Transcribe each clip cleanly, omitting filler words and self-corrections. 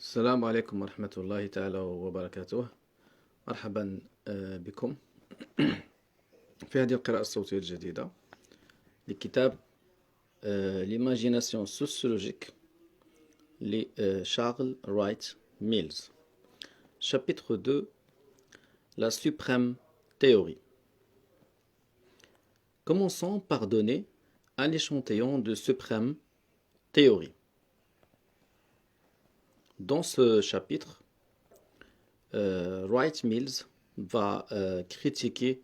السلام عليكم ورحمة الله تعالى وبركاته. مرحبا بكم في هذه القراءة الصوتية الجديدة لكتاب L'imagination sociologique Charles Wright Mills. Chapitre 2. La suprême théorie. Commençons par donner un échantillon de suprême théorie. Dans ce chapitre, Wright Mills va critiquer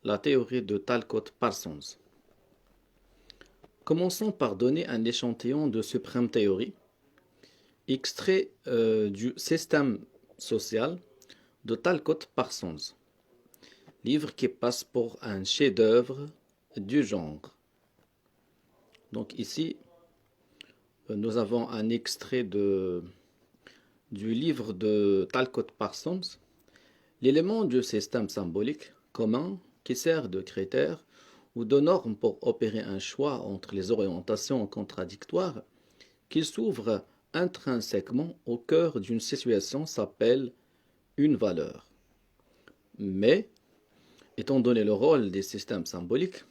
la théorie de Talcott Parsons. Commençons par donner un échantillon de suprême théorie, extrait du système social de Talcott Parsons, livre qui passe pour un chef-d'œuvre du genre. Donc ici, nous avons un extrait du livre de Talcott Parsons, l'élément du système symbolique commun qui sert de critère ou de norme pour opérer un choix entre les orientations contradictoires qui s'ouvre intrinsèquement au cœur d'une situation s'appelle une valeur. Mais, étant donné le rôle des systèmes symboliques,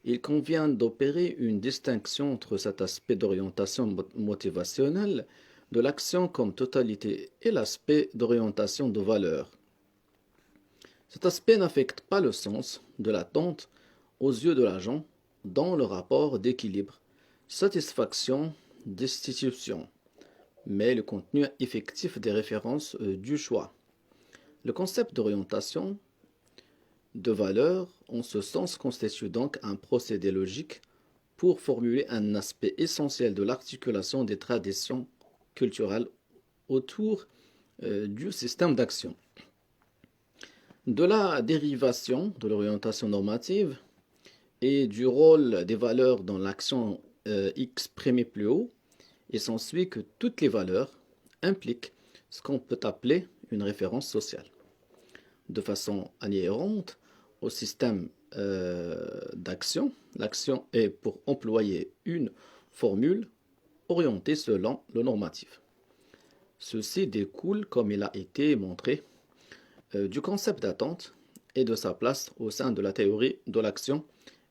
il convient d'opérer une distinction entre cet aspect d'orientation motivationnelle de l'action comme totalité et l'aspect d'orientation de valeur. Cet aspect n'affecte pas le sens de l'attente aux yeux de l'agent dans le rapport d'équilibre, satisfaction-destitution, mais le contenu effectif des références du choix. Le concept d'orientation de valeur, en ce sens, constitue donc un procédé logique pour formuler un aspect essentiel de l'articulation des traditions culturelles autour du système d'action. De la dérivation de l'orientation normative et du rôle des valeurs dans l'action exprimée plus haut, il s'ensuit que toutes les valeurs impliquent ce qu'on peut appeler une référence sociale. De façon inhérente au système d'action, l'action est, pour employer une formule, orientée selon le normatif. Ceci découle, comme il a été montré, du concept d'attente et de sa place au sein de la théorie de l'action,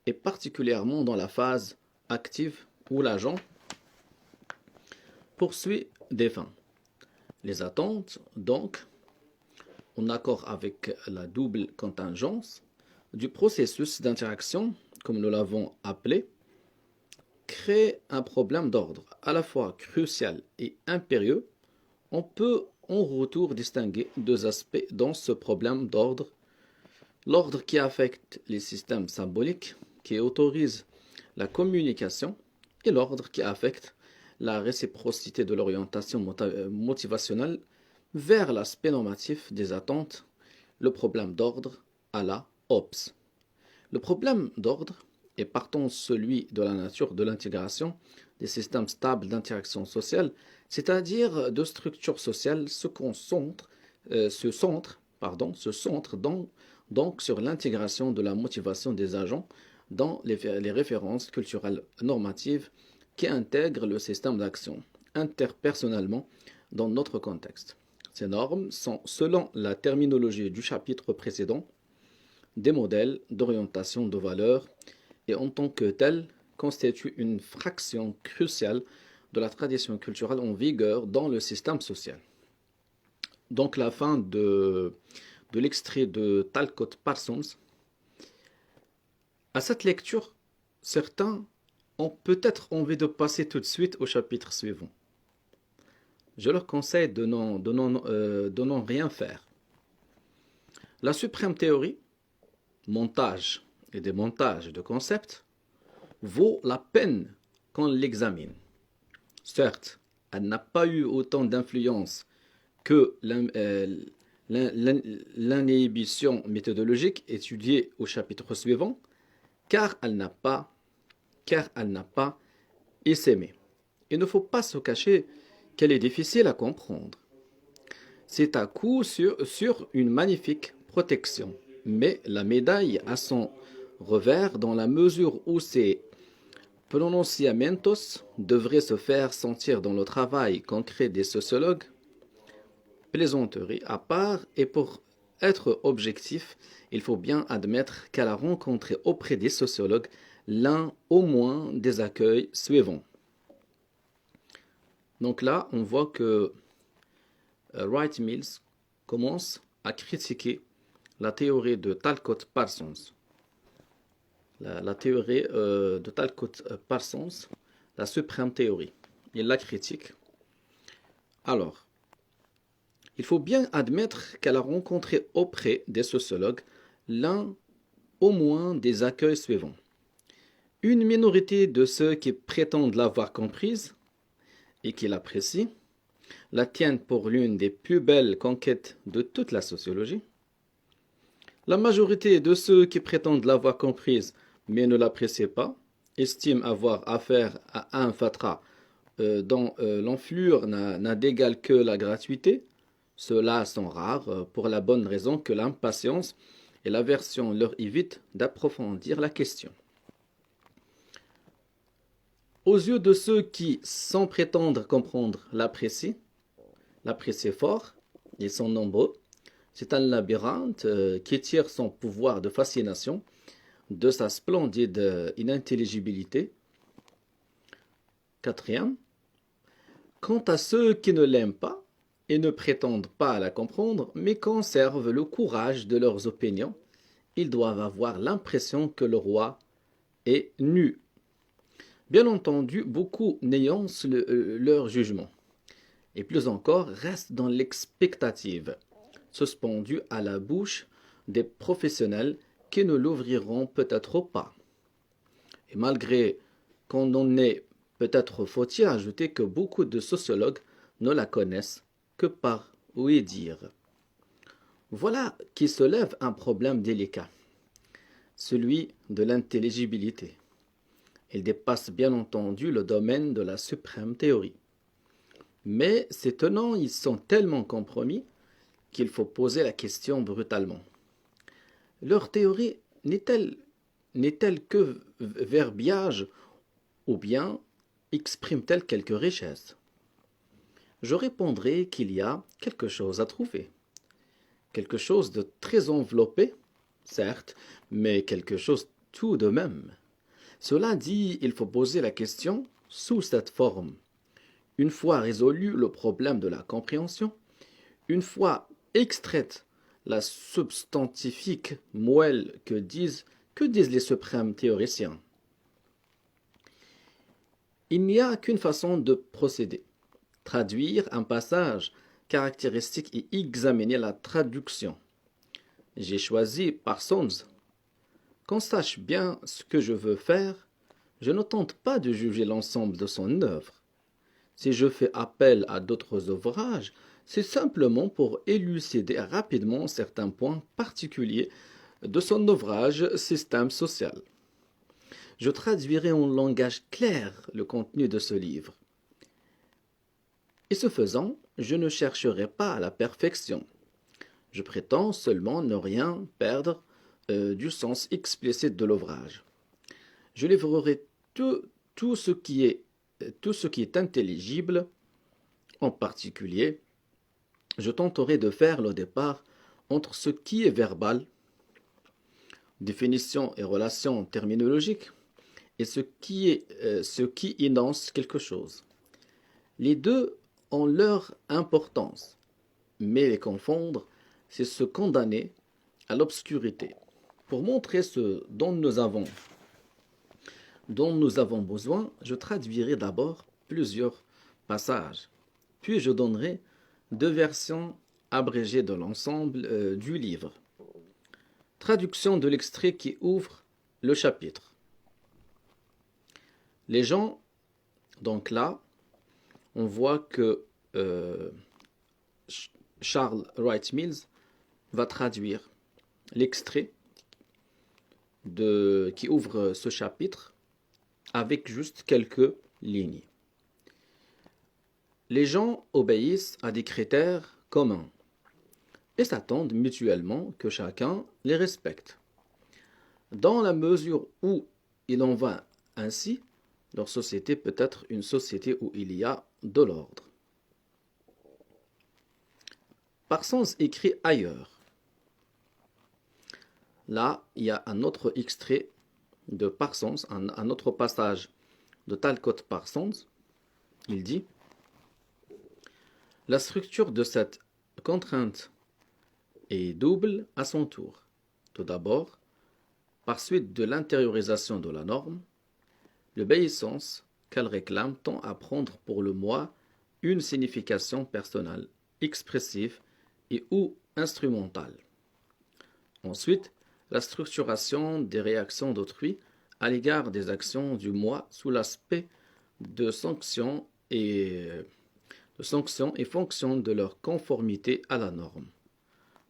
et particulièrement dans la phase active où l'agent poursuit des fins. Les attentes, donc, en accord avec la double contingence du processus d'interaction, comme nous l'avons appelé, crée un problème d'ordre à la fois crucial et impérieux. On peut en retour distinguer deux aspects dans ce problème d'ordre: l'ordre qui affecte les systèmes symboliques, qui autorise la communication, et l'ordre qui affecte la réciprocité de l'orientation motivationnelle vers l'aspect normatif des attentes, le problème d'ordre à la Hobbes. Le problème d'ordre est partant celui de la nature de l'intégration des systèmes stables d'interaction sociale, c'est-à-dire de structures sociales, se centre donc sur l'intégration de la motivation des agents dans les références culturelles normatives qui intègrent le système d'action interpersonnellement dans notre contexte. Ces normes sont, selon la terminologie du chapitre précédent, des modèles d'orientation de valeur et en tant que tels constituent une fraction cruciale de la tradition culturelle en vigueur dans le système social. Donc la fin de l'extrait de Talcott Parsons. À cette lecture, certains ont peut-être envie de passer tout de suite au chapitre suivant. Je leur conseille de n'en rien faire. La suprême théorie, montage et démontage de concepts, vaut la peine qu'on l'examine. Certes, elle n'a pas eu autant d'influence que l'inhibition méthodologique étudiée au chapitre suivant, car elle n'a pas essaimé. Il ne faut pas se cacher qu'elle est difficile à comprendre. C'est à coup sur une magnifique protection, mais la médaille a son revers dans la mesure où c'est pronunciamientos devraient se faire sentir dans le travail concret des sociologues. Plaisanterie à part, et pour être objectif, il faut bien admettre qu'elle a rencontré auprès des sociologues l'un au moins des accueils suivants. Donc là, on voit que Wright-Mills commence à critiquer la théorie de Talcott-Parsons. La théorie de Talcott-Parsons, la suprême théorie. Il la critique. Alors, il faut bien admettre qu'elle a rencontré auprès des sociologues l'un au moins des accueils suivants. Une minorité de ceux qui prétendent l'avoir comprise et qui l'apprécient, la tiennent pour l'une des plus belles conquêtes de toute la sociologie. La majorité de ceux qui prétendent l'avoir comprise mais ne l'apprécient pas, estiment avoir affaire à un fatras dont l'enflure n'a d'égal que la gratuité. Ceux-là sont rares pour la bonne raison que l'impatience et l'aversion leur évitent d'approfondir la question. Aux yeux de ceux qui, sans prétendre comprendre, l'apprécient fort, ils sont nombreux, c'est un labyrinthe qui tire son pouvoir de fascination de sa splendide inintelligibilité. Quatrième, quant à ceux qui ne l'aiment pas et ne prétendent pas la comprendre, mais conservent le courage de leurs opinions, ils doivent avoir l'impression que le roi est nu. Bien entendu, beaucoup nuancent leur jugement, et plus encore restent dans l'expectative, suspendus à la bouche des professionnels qui ne l'ouvriront peut-être pas. Et malgré qu'on en ait, peut-être faut-il ajouter que beaucoup de sociologues ne la connaissent que par ouï-dire. Voilà qui se lève un problème délicat, celui de l'intelligibilité. Il dépasse bien entendu le domaine de la suprême théorie. Mais ces tenants y sont tellement compromis qu'il faut poser la question brutalement. Leur théorie n'est-elle que verbiage ou bien exprime-t-elle quelque richesse? Je répondrai qu'il y a quelque chose à trouver. Quelque chose de très enveloppé, certes, mais quelque chose tout de même. Cela dit, il faut poser la question sous cette forme. Une fois résolu le problème de la compréhension, une fois extraite la substantifique moelle que disent les suprêmes théoriciens. Il n'y a qu'une façon de procéder. Traduire un passage caractéristique et examiner la traduction. J'ai choisi Parsons. Qu'on sache bien ce que je veux faire, je ne tente pas de juger l'ensemble de son œuvre. Si je fais appel à d'autres ouvrages, c'est simplement pour élucider rapidement certains points particuliers de son ouvrage Système social. Je traduirai en langage clair le contenu de ce livre. Et ce faisant, je ne chercherai pas à la perfection. Je prétends seulement ne rien perdre du sens explicite de l'ouvrage. Je livrerai tout ce qui est intelligible, en particulier, je tenterai de faire le départ entre ce qui est verbal, définition et relation terminologique, et ce qui énonce quelque chose. Les deux ont leur importance, mais les confondre, c'est se condamner à l'obscurité. Pour montrer ce dont nous avons besoin, je traduirai d'abord plusieurs passages, puis je donnerai deux versions abrégées de l'ensemble du livre. Traduction de l'extrait qui ouvre le chapitre. Les gens, donc là, on voit que Charles Wright-Mills va traduire l'extrait qui ouvre ce chapitre avec juste quelques lignes. Les gens obéissent à des critères communs et s'attendent mutuellement que chacun les respecte. Dans la mesure où il en va ainsi, Leur société peut être une société où il y a de l'ordre. Parsons écrit ailleurs. Là, il y a un autre extrait de Parsons, un autre passage de Talcott Parsons. Il dit: la structure de cette contrainte est double à son tour. Tout d'abord, par suite de l'intériorisation de la norme, l'obéissance qu'elle réclame tend à prendre pour le moi une signification personnelle, expressive et ou instrumentale. Ensuite, la structuration des réactions d'autrui à l'égard des actions du moi sous l'aspect de sanctions et fonction de leur conformité à la norme.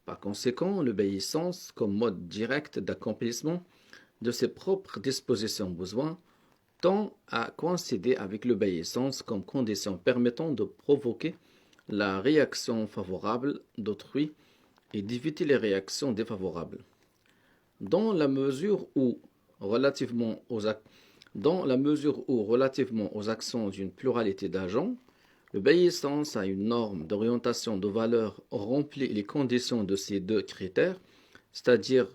Par conséquent, l'obéissance comme mode direct d'accomplissement de ses propres dispositions besoins tend à coïncider avec l'obéissance comme condition permettant de provoquer la réaction favorable d'autrui et d'éviter les réactions défavorables. Dans la mesure où, relativement aux actions d'une pluralité d'agents, l'obéissance à une norme d'orientation de valeur remplit les conditions de ces deux critères, c'est-à-dire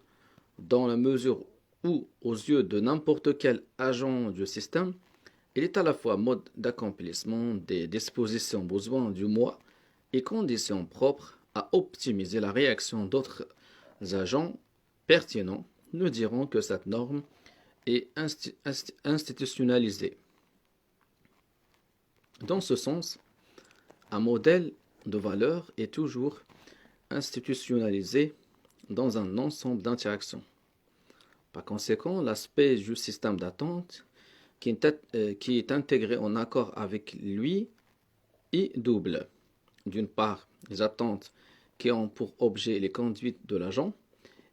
dans la mesure où, aux yeux de n'importe quel agent du système, il est à la fois mode d'accomplissement des dispositions besoins du moi et condition propre à optimiser la réaction d'autres agents pertinents, nous dirons que cette norme est institutionnalisée. Dans ce sens, un modèle de valeur est toujours institutionnalisé dans un ensemble d'interactions. Par conséquent, l'aspect du système d'attente qui est intégré en accord avec lui est double. D'une part, les attentes qui ont pour objet les conduites de l'agent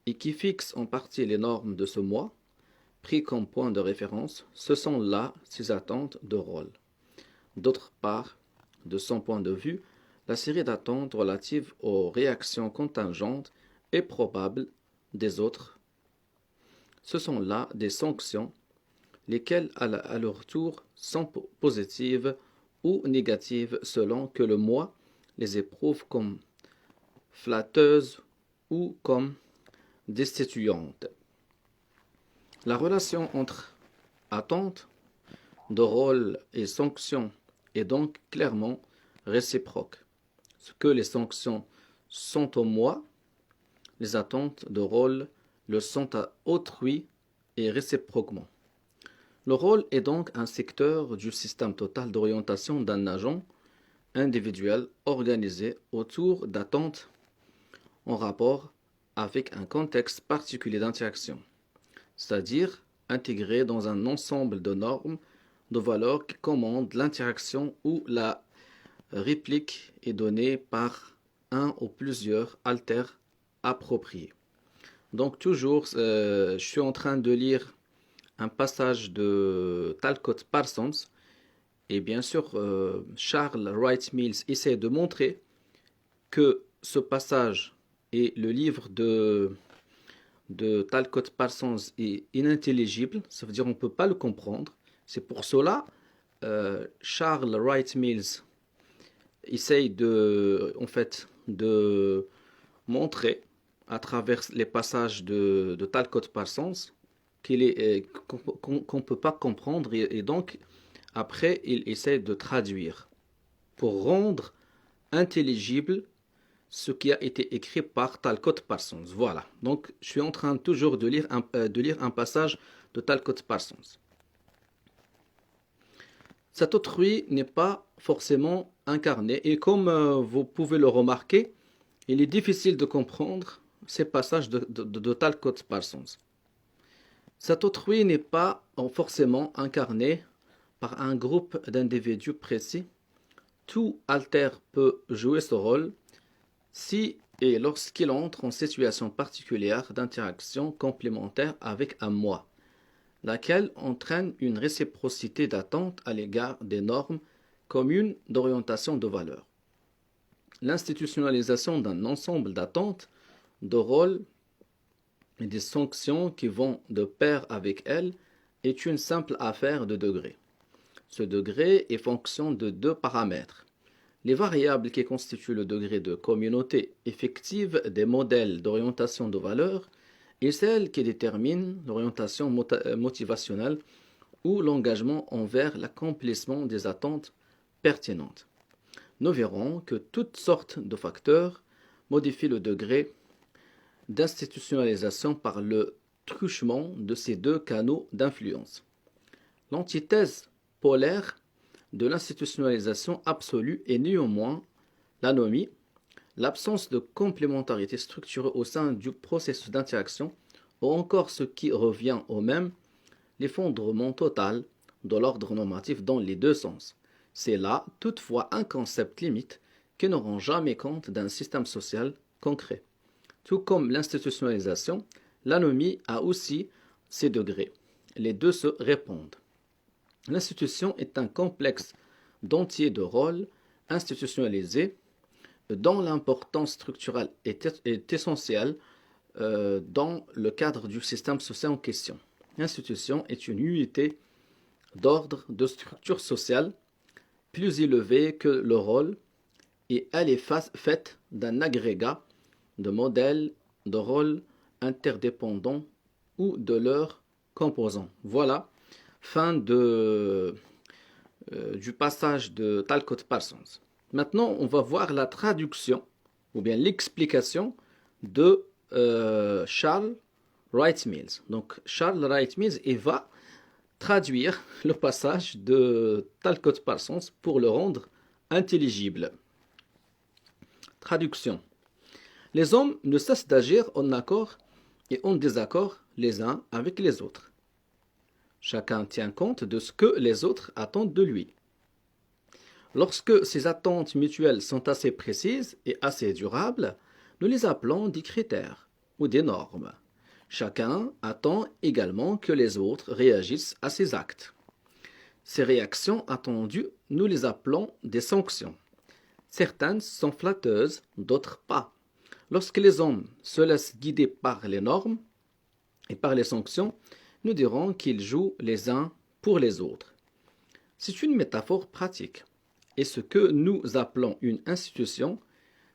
et qui fixent en partie les normes de ce moi, pris comme point de référence, ce sont là ses attentes de rôle. D'autre part, de son point de vue, la série d'attentes relatives aux réactions contingentes et probables des autres, ce sont là des sanctions, lesquelles à leur tour sont positives ou négatives selon que le moi les éprouve comme flatteuses ou comme destituantes. La relation entre attente de rôle et sanction est donc clairement réciproque. Ce que les sanctions sont au moi, les attentes de rôle le sont à autrui et réciproquement. Le rôle est donc un secteur du système total d'orientation d'un agent individuel organisé autour d'attentes en rapport avec un contexte particulier d'interaction, c'est-à-dire intégré dans un ensemble de normes, de valeurs qui commandent l'interaction où la réplique est donnée par un ou plusieurs alters appropriés. Donc toujours, je suis en train de lire un passage de Talcott Parsons et bien sûr Charles Wright Mills essaie de montrer que ce passage et le livre de Talcott Parsons est inintelligible, ça veut dire on ne peut pas le comprendre. C'est pour cela Charles Wright Mills essaye de montrer à travers les passages de Talcott Parsons qu'on ne peut pas comprendre et donc après il essaie de traduire pour rendre intelligible ce qui a été écrit par Talcott Parsons. Voilà, donc je suis en train toujours de lire un passage de Talcott Parsons. Cet autrui n'est pas forcément incarné et comme vous pouvez le remarquer, il est difficile de comprendre ces passages de Talcott Parsons. Cet autrui n'est pas forcément incarné par un groupe d'individus précis. Tout alter peut jouer ce rôle si et lorsqu'il entre en situation particulière d'interaction complémentaire avec un moi, laquelle entraîne une réciprocité d'attente à l'égard des normes communes d'orientation de valeur. L'institutionnalisation d'un ensemble d'attentes, de rôles et des sanctions qui vont de pair avec elles est une simple affaire de degrés. Ce degré est fonction de deux paramètres. Les variables qui constituent le degré de communauté effective des modèles d'orientation de valeur et celles qui déterminent l'orientation motivationnelle ou l'engagement envers l'accomplissement des attentes pertinentes. Nous verrons que toutes sortes de facteurs modifient le degré d'institutionnalisation par le truchement de ces deux canaux d'influence. L'antithèse polaire de l'institutionnalisation absolue est néanmoins l'anomie, l'absence de complémentarité structurée au sein du processus d'interaction, ou encore ce qui revient au même, l'effondrement total de l'ordre normatif dans les deux sens. C'est là, toutefois, un concept limite qui ne rend jamais compte d'un système social concret. Tout comme l'institutionnalisation, l'anomie a aussi ses degrés. Les deux se répondent. L'institution est un complexe d'entiers de rôles institutionnalisés dont l'importance structurelle est essentielle dans le cadre du système social en question. L'institution est une unité d'ordre de structure sociale plus élevée que le rôle et elle est faite d'un agrégat de modèles de rôles interdépendants ou de leurs composants. Voilà, fin du passage de Talcott Parsons. Maintenant, on va voir la traduction ou bien l'explication de Charles Wright Mills. Donc, Charles Wright Mills va traduire le passage de Talcott Parsons pour le rendre intelligible. Traduction. Les hommes ne cessent d'agir en accord et en désaccord les uns avec les autres. Chacun tient compte de ce que les autres attendent de lui. Lorsque ces attentes mutuelles sont assez précises et assez durables, nous les appelons des critères ou des normes. Chacun attend également que les autres réagissent à ses actes. Ces réactions attendues, nous les appelons des sanctions. Certaines sont flatteuses, d'autres pas. Lorsque les hommes se laissent guider par les normes et par les sanctions, nous dirons qu'ils jouent les uns pour les autres. C'est une métaphore pratique. Et ce que nous appelons une institution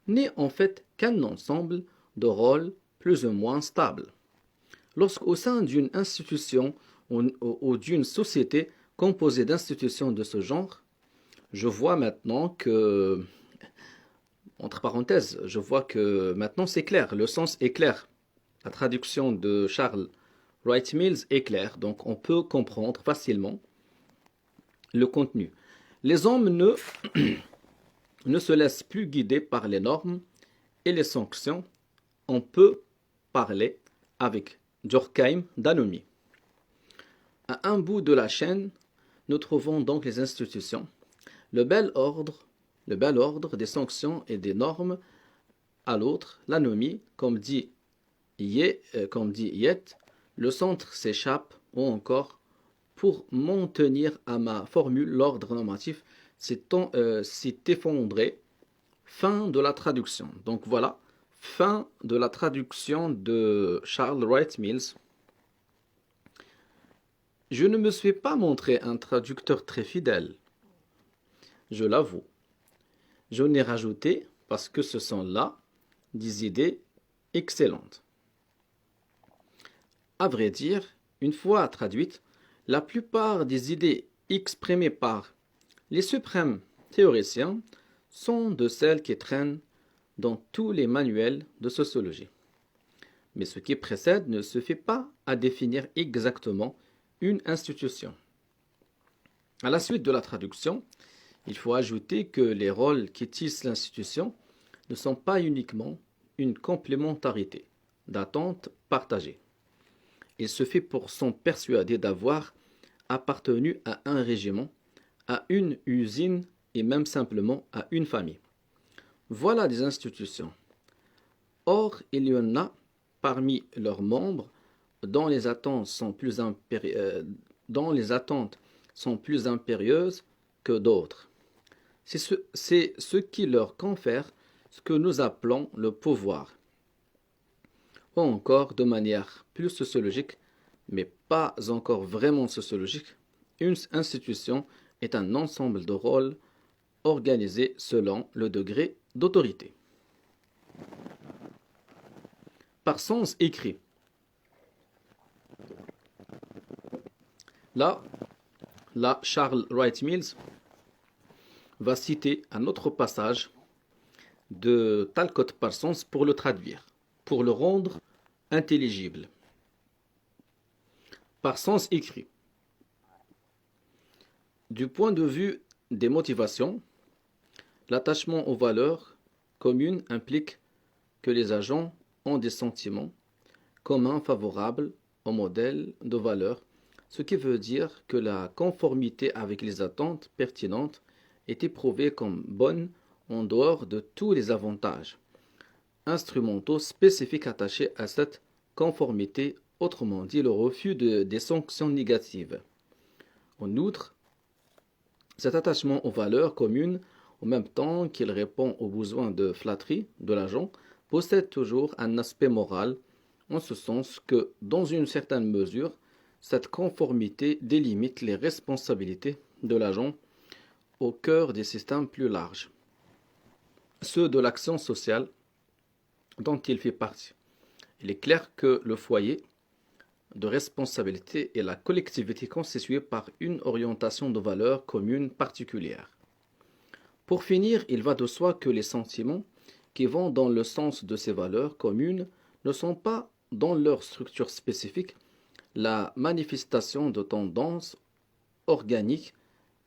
n'est en fait qu'un ensemble de rôles plus ou moins stables. Lorsqu'au sein d'une institution ou d'une société composée d'institutions de ce genre, je vois maintenant que, entre parenthèses, je vois que maintenant c'est clair, le sens est clair. La traduction de Charles Wright Mills est claire, donc on peut comprendre facilement le contenu. Les hommes ne se laissent plus guider par les normes et les sanctions. On peut parler avec Durkheim d'anomie. À un bout de la chaîne, nous trouvons donc les institutions, le bel ordre des sanctions et des normes. À l'autre, l'anomie, comme dit Yet, le centre s'échappe, ou encore, pour m'en tenir à ma formule, l'ordre normatif s'est effondré. Fin de la traduction. Donc voilà, fin de la traduction de Charles Wright Mills. Je ne me suis pas montré un traducteur très fidèle, je l'avoue. Je n'ai rajouté parce que ce sont là des idées excellentes. À vrai dire, une fois traduites, la plupart des idées exprimées par les suprêmes théoriciens sont de celles qui traînent dans tous les manuels de sociologie. Mais ce qui précède ne suffit pas à définir exactement une institution. À la suite de la traduction, il faut ajouter que les rôles qui tissent l'institution ne sont pas uniquement une complémentarité d'attentes partagées. Il suffit pour s'en persuader d'avoir appartenu à un régiment, à une usine et même simplement à une famille. Voilà des institutions. Or, il y en a parmi leurs membres dont les attentes sont plus impérieuses que d'autres. C'est ce qui leur confère ce que nous appelons le pouvoir. Ou encore, de manière plus sociologique, mais pas encore vraiment sociologique, une institution est un ensemble de rôles organisés selon le degré d'autorité. Par sens écrit. Là, Charles Wright Mills va citer un autre passage de Talcott Parsons pour le traduire, pour le rendre intelligible. Par sens écrit. Du point de vue des motivations, l'attachement aux valeurs communes implique que les agents ont des sentiments communs favorables au modèle de valeurs, ce qui veut dire que la conformité avec les attentes pertinentes est éprouvée comme bonne en dehors de tous les avantages instrumentaux spécifiques attachés à cette conformité, autrement dit le refus des sanctions négatives. En outre, cet attachement aux valeurs communes, en même temps qu'il répond aux besoins de flatterie de l'agent, possède toujours un aspect moral, en ce sens que, dans une certaine mesure, cette conformité délimite les responsabilités de l'agent au cœur des systèmes plus larges, ceux de l'action sociale dont il fait partie. Il est clair que le foyer de responsabilité est la collectivité constituée par une orientation de valeurs communes particulière. Pour finir, il va de soi que les sentiments qui vont dans le sens de ces valeurs communes ne sont pas, dans leur structure spécifique, la manifestation de tendances organiques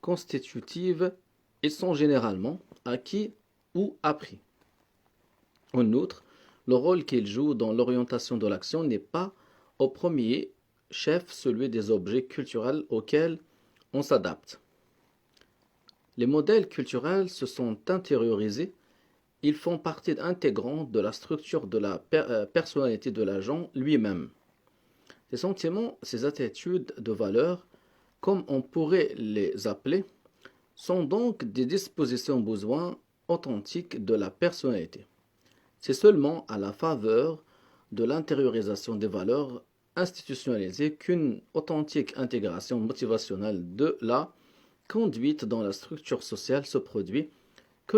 constitutives et sont généralement acquis ou appris. En outre, le rôle qu'ils jouent dans l'orientation de l'action n'est pas au premier chef celui des objets culturels auxquels on s'adapte. Les modèles culturels se sont intériorisés, ils font partie intégrante de la structure de la personnalité de l'agent lui-même. Ces sentiments, ces attitudes de valeur, comme on pourrait les appeler, sont donc des dispositions besoins authentiques de la personnalité. C'est seulement à la faveur de l'intériorisation des valeurs institutionnalisées qu'une authentique intégration motivationnelle de la conduite dans la structure sociale se produit, que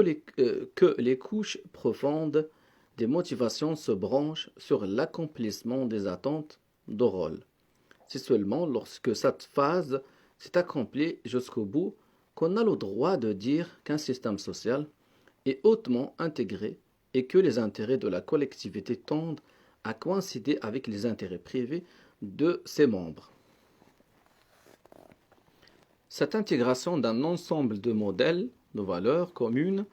les couches profondes des motivations se branchent sur l'accomplissement des attentes de rôle. C'est seulement lorsque cette phase s'est accomplie jusqu'au bout qu'on a le droit de dire qu'un système social est hautement intégré et que les intérêts de la collectivité tendent à coïncider avec les intérêts privés de ses membres. Cette intégration d'un ensemble de modèles, de valeurs communes,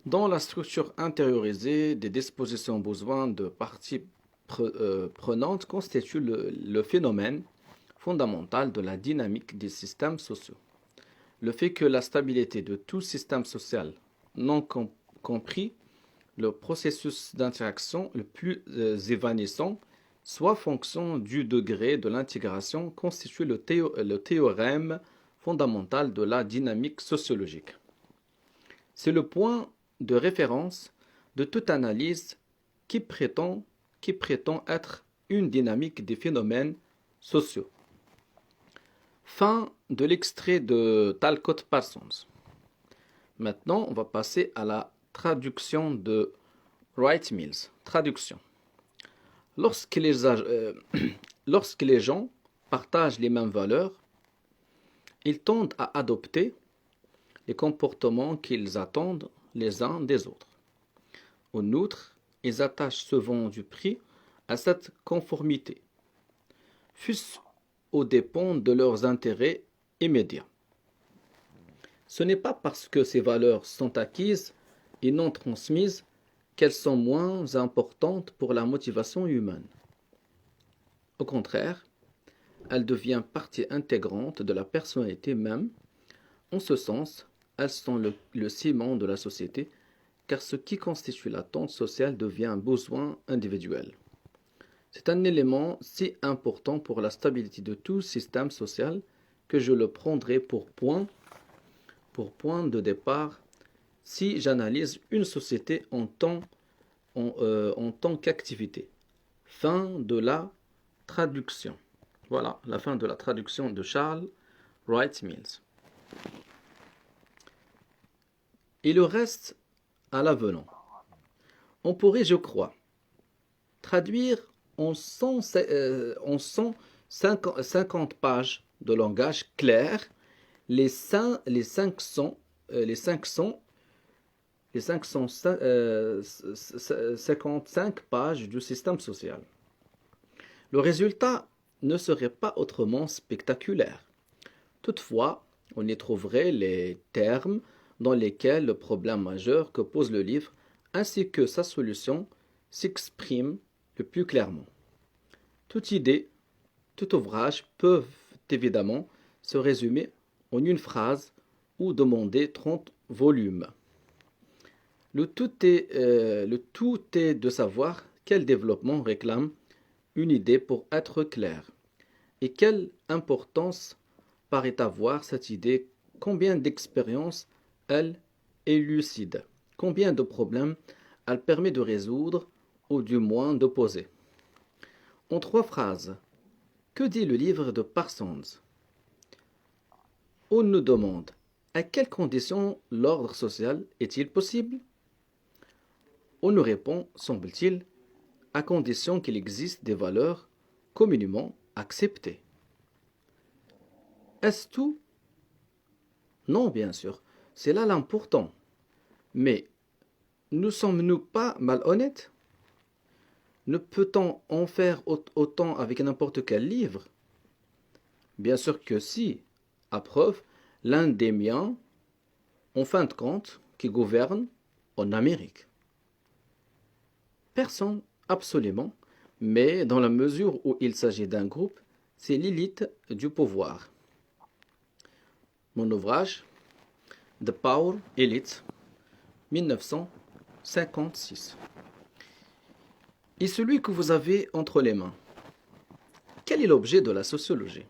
dans la structure intériorisée des dispositions besoins de parties prenantes constitue le phénomène fondamental de la dynamique des systèmes sociaux. Le fait que la stabilité de tout système social, non compris le processus d'interaction le plus évanescent, soit fonction du degré de l'intégration, constitue le théorème fondamental de la dynamique sociologique. C'est le point de référence de toute analyse qui prétend être une dynamique des phénomènes sociaux. Fin de l'extrait de Talcott Parsons. Maintenant, on va passer à la traduction de Wright Mills. Traduction. Lorsque les gens partagent les mêmes valeurs, ils tendent à adopter les comportements qu'ils attendent les uns des autres. En outre, ils attachent souvent du prix à cette conformité, fût-ce aux dépens de leurs intérêts immédiats. Ce n'est pas parce que ces valeurs sont acquises et non transmises qu'elles sont moins importantes pour la motivation humaine. Au contraire, elles deviennent partie intégrante de la personnalité même. En ce sens, elles sont le ciment de la société, car ce qui constitue l'attente sociale devient un besoin individuel. C'est un élément si important pour la stabilité de tout système social que je le prendrai pour point de départ si j'analyse une société en tant qu'activité. Fin de la traduction. Voilà, la fin de la traduction de Charles Wright Mills. Et le reste à l'avenant. On pourrait, je crois, traduire en 150 pages de langage clair les 555 pages du système social. Le résultat ne serait pas autrement spectaculaire. Toutefois, on y trouverait les termes dans lesquels le problème majeur que pose le livre ainsi que sa solution s'expriment le plus clairement. Toute idée, tout ouvrage peuvent évidemment se résumer en une phrase ou demander 30 volumes. Le tout est de savoir quel développement réclame une idée pour être claire et quelle importance paraît avoir cette idée, combien d'expériences elle élucide, combien de problèmes elle permet de résoudre ou du moins de poser. En 3 phrases, que dit le livre de Parsons? On nous demande à quelles conditions l'ordre social est-il possible? On nous répond, semble-t-il, à condition qu'il existe des valeurs communément acceptées. Est-ce tout? Non, bien sûr, c'est là l'important. Mais ne sommes-nous pas malhonnêtes? Ne peut-on en faire autant avec n'importe quel livre? Bien sûr que si, à preuve, l'un des miens, en fin de compte, qui gouverne en Amérique. Personne, absolument, mais dans la mesure où il s'agit d'un groupe, c'est l'élite du pouvoir. Mon ouvrage, The Power Elite, 1956. Et celui que vous avez entre les mains, quel est l'objet de la sociologie?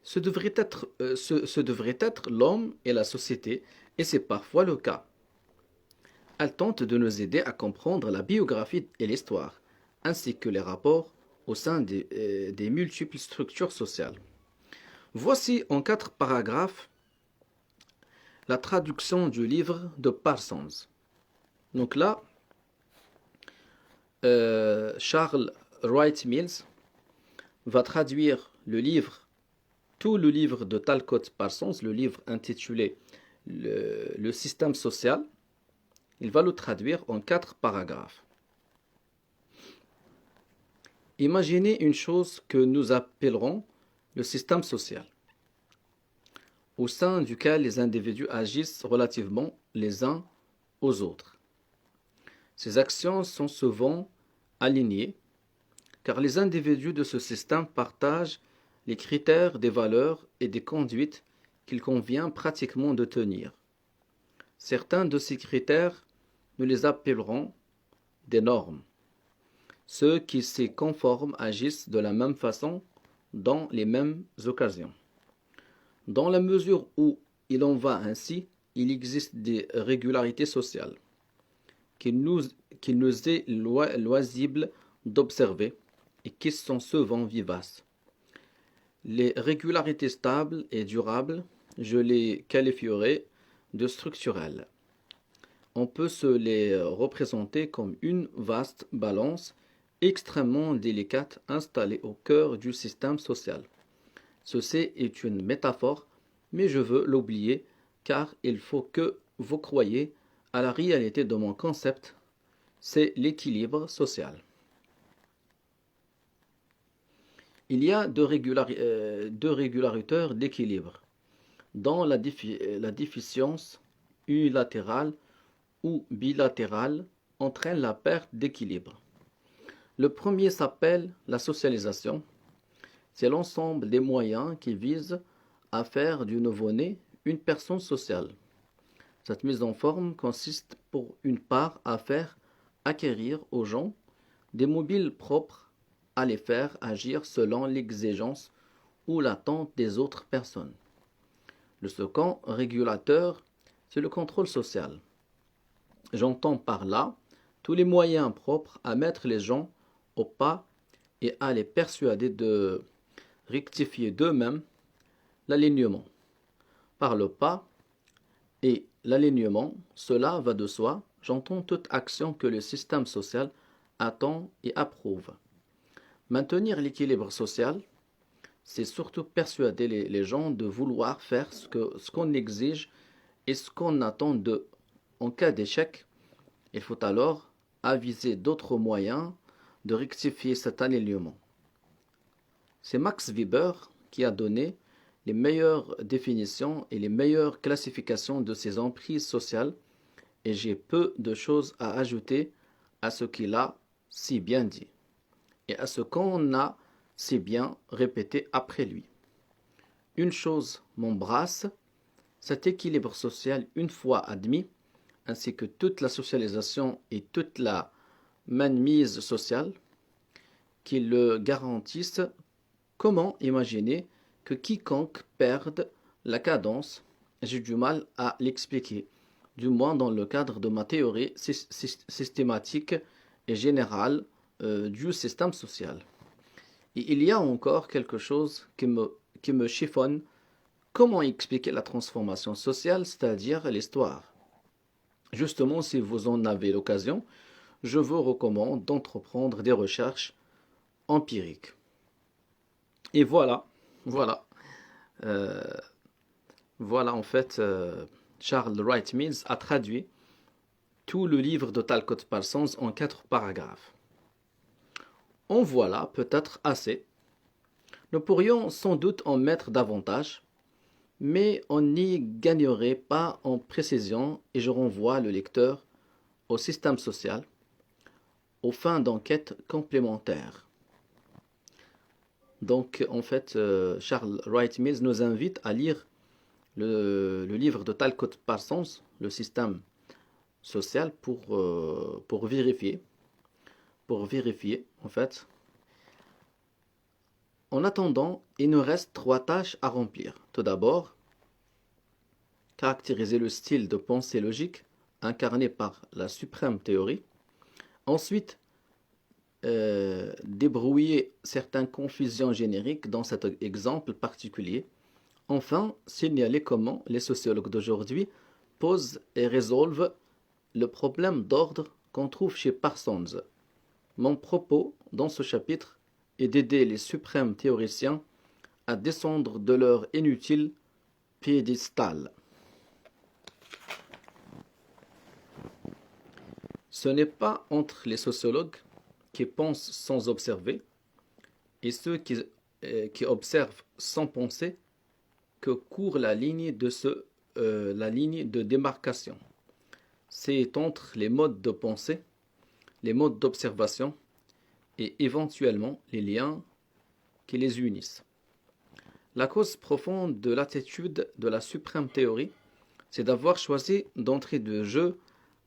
Ce devrait être l'homme et la société, et c'est parfois le cas. Elle tente de nous aider à comprendre la biographie et l'histoire, ainsi que les rapports au sein des multiples structures sociales. Voici en 4 paragraphes la traduction du livre de Parsons. Donc là, Charles Wright Mills va traduire tout le livre de Talcott Parsons, le livre intitulé Le système social. Il va le traduire en 4 paragraphes. Imaginez une chose que nous appellerons le système social, au sein duquel les individus agissent relativement les uns aux autres. Ces actions sont souvent alignées, car les individus de ce système partagent les critères des valeurs et des conduites qu'il convient pratiquement de tenir. Certains de ces critères, nous les appellerons des normes. Ceux qui s'y conforment agissent de la même façon dans les mêmes occasions. Dans la mesure où il en va ainsi, il existe des régularités sociales qu'il nous est loisible d'observer et qui sont souvent vivaces. Les régularités stables et durables, je les qualifierais de structurelles. On peut se les représenter comme une vaste balance extrêmement délicate installée au cœur du système social. Ceci est une métaphore, mais je veux l'oublier car il faut que vous croyiez à la réalité de mon concept, c'est l'équilibre social. Il y a deux régulateurs d'équilibre, dont la déficience unilatérale ou bilatérale entraîne la perte d'équilibre. Le premier s'appelle la socialisation. C'est l'ensemble des moyens qui visent à faire du nouveau-né une personne sociale. Cette mise en forme consiste pour une part à faire acquérir aux gens des mobiles propres à les faire agir selon l'exigence ou l'attente des autres personnes. Le second régulateur, c'est le contrôle social. J'entends par là tous les moyens propres à mettre les gens au pas et à les persuader de rectifier d'eux-mêmes l'alignement. parle pas et l'alignement, cela va de soi. J'entends toute action que le système social attend et approuve. Maintenir l'équilibre social, c'est surtout persuader les gens de vouloir faire ce qu'on exige et ce qu'on attend d'eux. En cas d'échec, il faut alors aviser d'autres moyens de rectifier cet alignement. C'est Max Weber qui a donné les meilleures définitions et les meilleures classifications de ces emprises sociales et j'ai peu de choses à ajouter à ce qu'il a si bien dit et à ce qu'on a si bien répété après lui. Une chose m'embrasse, cet équilibre social une fois admis, ainsi que toute la socialisation et toute la mainmise sociale qui le garantissent. Comment imaginer que quiconque perde la cadence, j'ai du mal à l'expliquer, du moins dans le cadre de ma théorie systématique et générale du système social. Et il y a encore quelque chose qui me chiffonne. Comment expliquer la transformation sociale, c'est-à-dire l'histoire? Justement, si vous en avez l'occasion, je vous recommande d'entreprendre des recherches empiriques. Et voilà, euh, en fait, Charles Wright Mills a traduit tout le livre de Talcott Parsons en 4 paragraphes. En voilà peut-être assez. Nous pourrions sans doute en mettre davantage, mais on n'y gagnerait pas en précision et je renvoie le lecteur au système social, aux fins d'enquête complémentaires. Donc, en fait, Charles Wright Mills nous invite à lire le livre de Talcott Parsons, le système social, pour vérifier, en fait. En attendant, il nous reste 3 tâches à remplir. Tout d'abord, caractériser le style de pensée logique incarné par la suprême théorie. Ensuite, débrouiller certaines confusions génériques dans cet exemple particulier. Enfin, signaler comment les sociologues d'aujourd'hui posent et résolvent le problème d'ordre qu'on trouve chez Parsons. Mon propos dans ce chapitre est d'aider les suprêmes théoriciens à descendre de leur inutile piédestal. Ce n'est pas entre les sociologues qui pensent sans observer et ceux qui observent sans penser que court la ligne de démarcation. C'est entre les modes de pensée, les modes d'observation et éventuellement les liens qui les unissent. La cause profonde de l'attitude de la suprême théorie, c'est d'avoir choisi d'entrer de jeu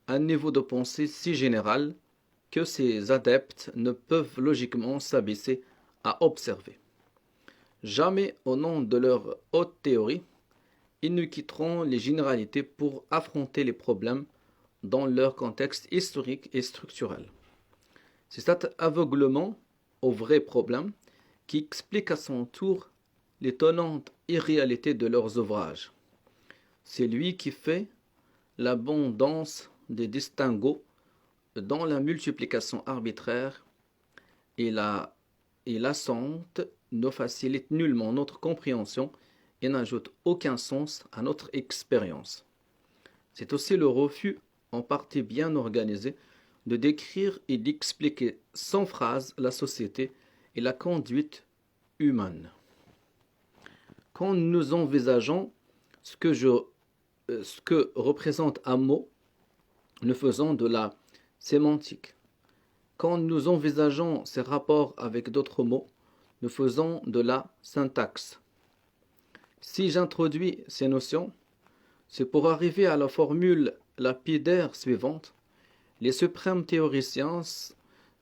un niveau de pensée si général que ses adeptes ne peuvent logiquement s'abaisser à observer. Jamais au nom de leur haute théorie, ils ne quitteront les généralités pour affronter les problèmes dans leur contexte historique et structurel. C'est cet aveuglement aux vrais problèmes qui explique à son tour l'étonnante irréalité de leurs ouvrages. C'est lui qui fait l'abondance des distinguos dans la multiplication arbitraire et l'accente ne facilite nullement notre compréhension et n'ajoute aucun sens à notre expérience. C'est aussi le refus, en partie bien organisé, de décrire et d'expliquer sans phrase la société et la conduite humaine. Quand nous envisageons ce que représente un mot, nous faisons de la sémantique. Quand nous envisageons ces rapports avec d'autres mots, nous faisons de la syntaxe. Si j'introduis ces notions, c'est pour arriver à la formule lapidaire suivante. Les suprêmes théoriciens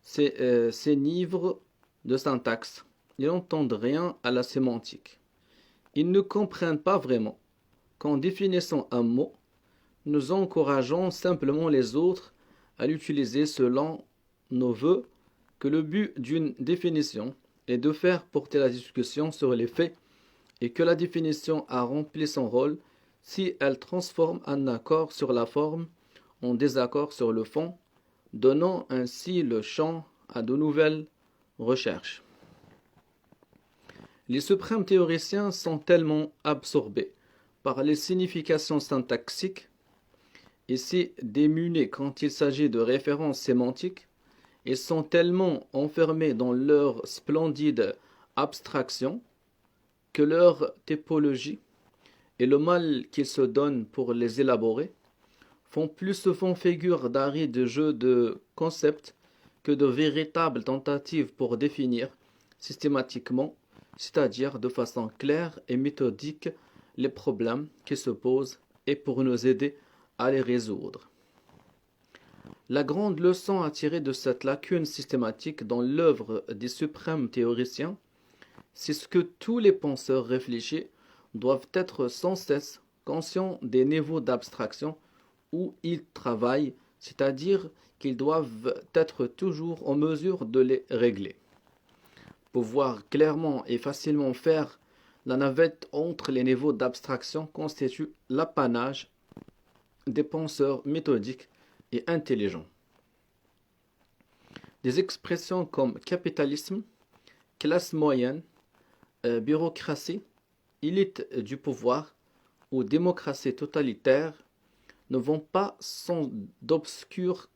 s'enivrent de syntaxe. Ils n'entendent rien à la sémantique. Ils ne comprennent pas vraiment qu'en définissant un mot, nous encourageons simplement les autres à l'utiliser selon nos vœux, que le but d'une définition est de faire porter la discussion sur les faits et que la définition a rempli son rôle si elle transforme un accord sur la forme en désaccord sur le fond, donnant ainsi le champ à de nouvelles recherches. Les suprêmes théoriciens sont tellement absorbés par les significations syntaxiques et si démunis quand il s'agit de références sémantiques, ils sont tellement enfermés dans leur splendide abstraction que leur typologie et le mal qu'ils se donnent pour les élaborer font plus souvent figure d'arides jeux de concepts que de véritables tentatives pour définir systématiquement, c'est-à-dire de façon claire et méthodique, les problèmes qui se posent et pour nous aider à les résoudre. La grande leçon à tirer de cette lacune systématique dans l'œuvre des suprêmes théoriciens, c'est ce que tous les penseurs réfléchis doivent être sans cesse conscients des niveaux d'abstraction où ils travaillent, c'est-à-dire qu'ils doivent être toujours en mesure de les régler. Pouvoir clairement et facilement faire la navette entre les niveaux d'abstraction constitue l'apanage des penseurs méthodiques et intelligents. Des expressions comme capitalisme, classe moyenne, bureaucratie, élite du pouvoir ou démocratie totalitaire ne vont pas sans d'obscures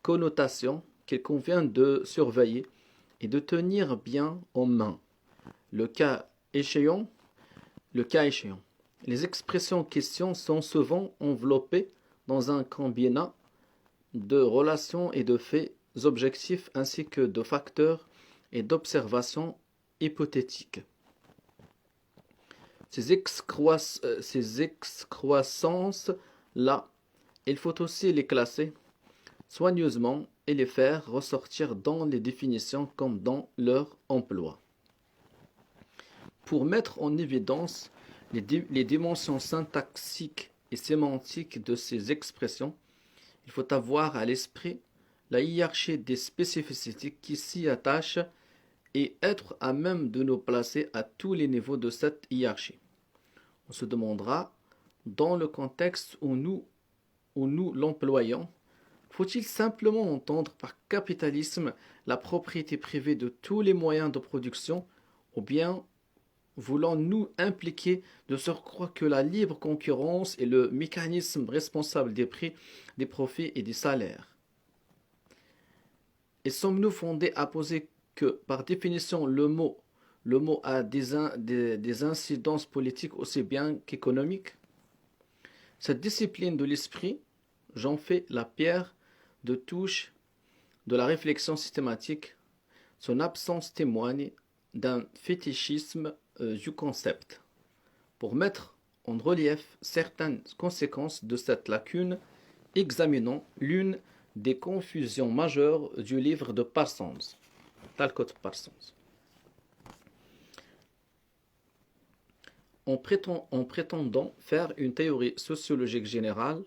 connotations qu'il convient de surveiller et de tenir bien en main. Le cas échéant, les expressions en question sont souvent enveloppées dans un combinat de relations et de faits objectifs ainsi que de facteurs et d'observations hypothétiques. Ces excroissances-là, il faut aussi les classer soigneusement et les faire ressortir dans les définitions comme dans leur emploi. Pour mettre en évidence les dimensions syntaxiques et sémantiques de ces expressions, il faut avoir à l'esprit la hiérarchie des spécificités qui s'y attachent et être à même de nous placer à tous les niveaux de cette hiérarchie. On se demandera, dans le contexte où nous l'employons, faut-il simplement entendre par capitalisme la propriété privée de tous les moyens de production, ou bien voulons-nous impliquer de surcroît que la libre concurrence est le mécanisme responsable des prix, des profits et des salaires? Et sommes-nous fondés à poser que, par définition, le mot a des incidences politiques aussi bien qu'économiques? Cette discipline de l'esprit, j'en fais la pierre de touche de la réflexion systématique. Son absence témoigne d'un fétichisme du concept. Pour mettre en relief certaines conséquences de cette lacune, examinons l'une des confusions majeures du livre de Parsons, Talcott Parsons. En prétendant faire une théorie sociologique générale,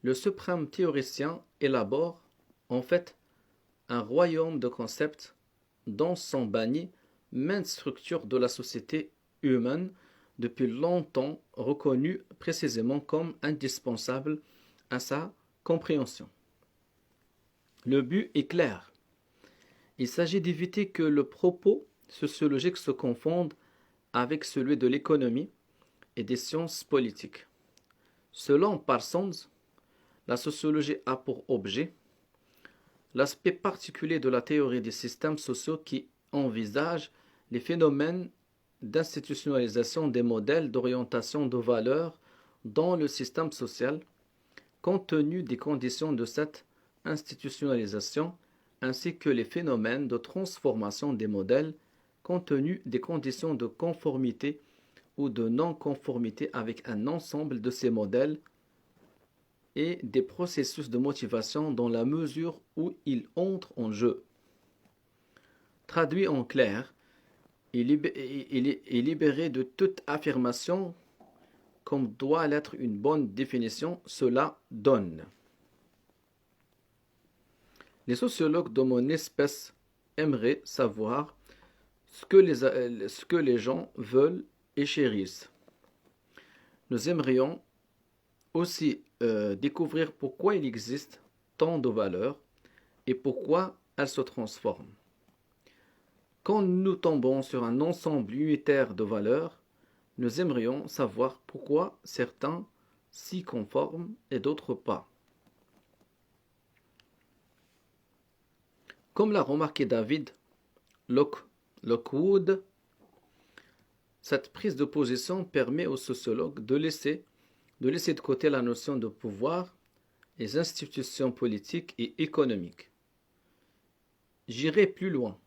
le suprême théoricien élabore en fait un royaume de concepts dont sont bannies maintes structures de la société humaine depuis longtemps reconnues précisément comme indispensables à sa compréhension. Le but est clair. Il s'agit d'éviter que le propos sociologique se confonde avec celui de l'économie et des sciences politiques. Selon Parsons, la sociologie a pour objet l'aspect particulier de la théorie des systèmes sociaux qui envisage les phénomènes d'institutionnalisation des modèles d'orientation de valeurs dans le système social, compte tenu des conditions de cette institutionnalisation, ainsi que les phénomènes de transformation des modèles, compte tenu des conditions de conformité ou de non-conformité avec un ensemble de ces modèles et des processus de motivation dans la mesure où ils entrent en jeu. Traduit en clair, et libéré de toute affirmation, comme doit l'être une bonne définition, cela donne. Les sociologues de mon espèce aimeraient savoir ce que les gens veulent et chérissent. nous aimerions aussi découvrir pourquoi il existe tant de valeurs et pourquoi elles se transforment. Quand nous tombons sur un ensemble unitaire de valeurs, nous aimerions savoir pourquoi certains s'y conforment et d'autres pas. Comme l'a remarqué David Lockwood, cette prise de position permet aux sociologues de laisser de côté la notion de pouvoir, les institutions politiques et économiques. J'irai plus loin.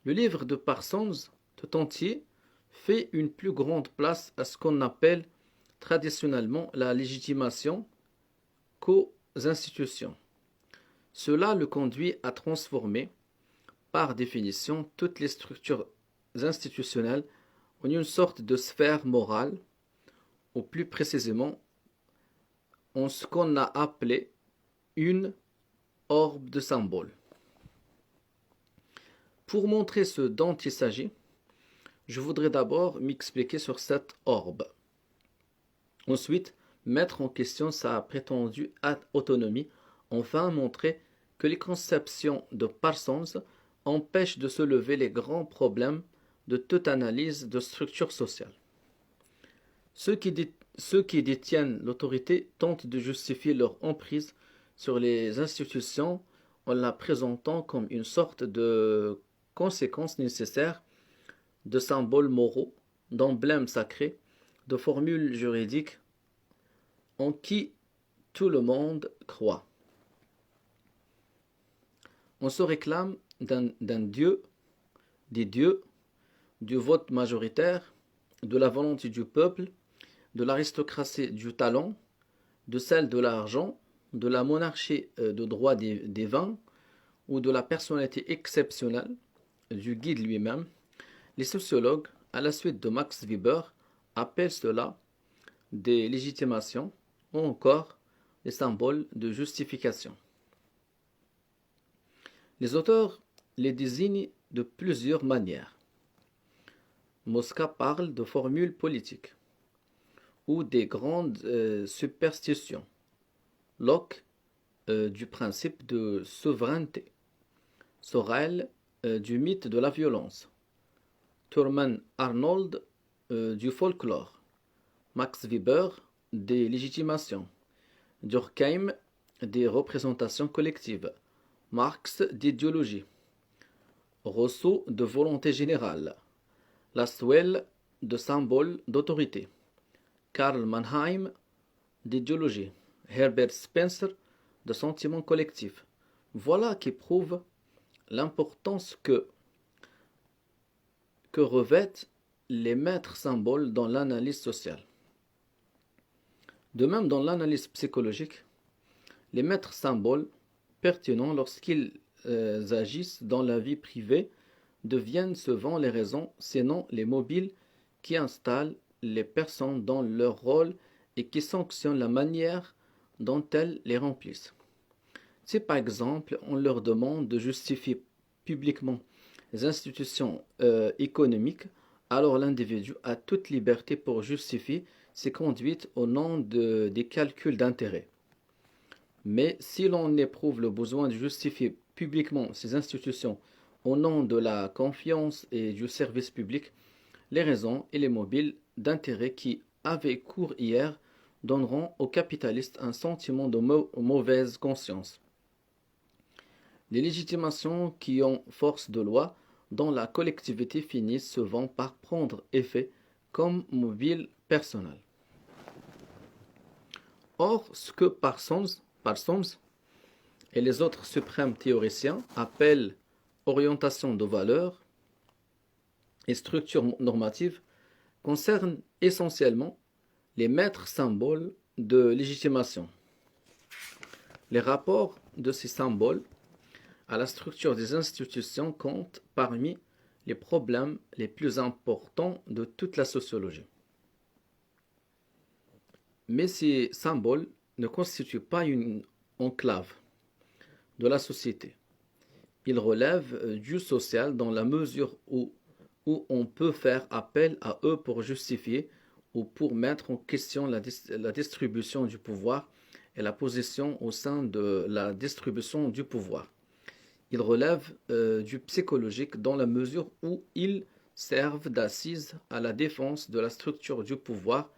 Le livre de Parsons, tout entier, fait une plus grande place à ce qu'on appelle traditionnellement la légitimation qu'aux institutions. Cela le conduit à transformer, par définition, toutes les structures institutionnelles en une sorte de sphère morale, ou plus précisément en ce qu'on a appelé une orbe de symboles. Pour montrer ce dont il s'agit, je voudrais d'abord m'expliquer sur cette orbe. Ensuite, mettre en question sa prétendue autonomie. Enfin, montrer que les conceptions de Parsons empêchent de se lever les grands problèmes de toute analyse de structure sociale. Ceux qui détiennent l'autorité tentent de justifier leur emprise sur les institutions en la présentant comme une sorte de conséquence nécessaire de symboles moraux, d'emblèmes sacrés, de formules juridiques en qui tout le monde croit. On se réclame d'un dieu, des dieux, du vote majoritaire, de la volonté du peuple, de l'aristocratie du talent, de celle de l'argent, de la monarchie de droit des vins ou de la personnalité exceptionnelle du guide lui-même. Les sociologues, à la suite de Max Weber, appellent cela des légitimations ou encore des symboles de justification. Les auteurs les désignent de plusieurs manières. Mosca parle de formules politiques ou des grandes superstitions. Locke du principe de souveraineté. Sorel du mythe de la violence. Thurman Arnold du folklore. Max Weber des légitimations. Durkheim des représentations collectives. Marx d'idéologie. Rousseau de volonté générale. Laswell de symboles d'autorité. Karl Mannheim d'idéologie. Herbert Spencer de sentiments collectifs. Voilà qui prouve l'importance que revêtent les maîtres symboles dans l'analyse sociale. De même, dans l'analyse psychologique, les maîtres symboles pertinents lorsqu'ils agissent dans la vie privée deviennent souvent les raisons, sinon les mobiles qui installent les personnes dans leur rôle et qui sanctionnent la manière dont elles les remplissent. Si par exemple on leur demande de justifier publiquement les institutions économiques, alors l'individu a toute liberté pour justifier ses conduites au nom des calculs d'intérêt. Mais si l'on éprouve le besoin de justifier publiquement ces institutions au nom de la confiance et du service public, les raisons et les mobiles d'intérêt qui avaient cours hier donneront aux capitalistes un sentiment de mauvaise conscience. Les légitimations qui ont force de loi dans la collectivité finissent souvent par prendre effet comme mobile personnel. Or, ce que Parsons et les autres suprêmes théoriciens appellent orientation de valeurs et structure normative concerne essentiellement les maîtres symboles de légitimation. Les rapports de ces symboles à la structure des institutions comptent parmi les problèmes les plus importants de toute la sociologie. Mais ces symboles ne constituent pas une enclave de la société. Ils relèvent du social dans la mesure où on peut faire appel à eux pour justifier ou pour mettre en question la distribution du pouvoir et la position au sein de la distribution du pouvoir. Ils relèvent du psychologique dans la mesure où ils servent d'assise à la défense de la structure du pouvoir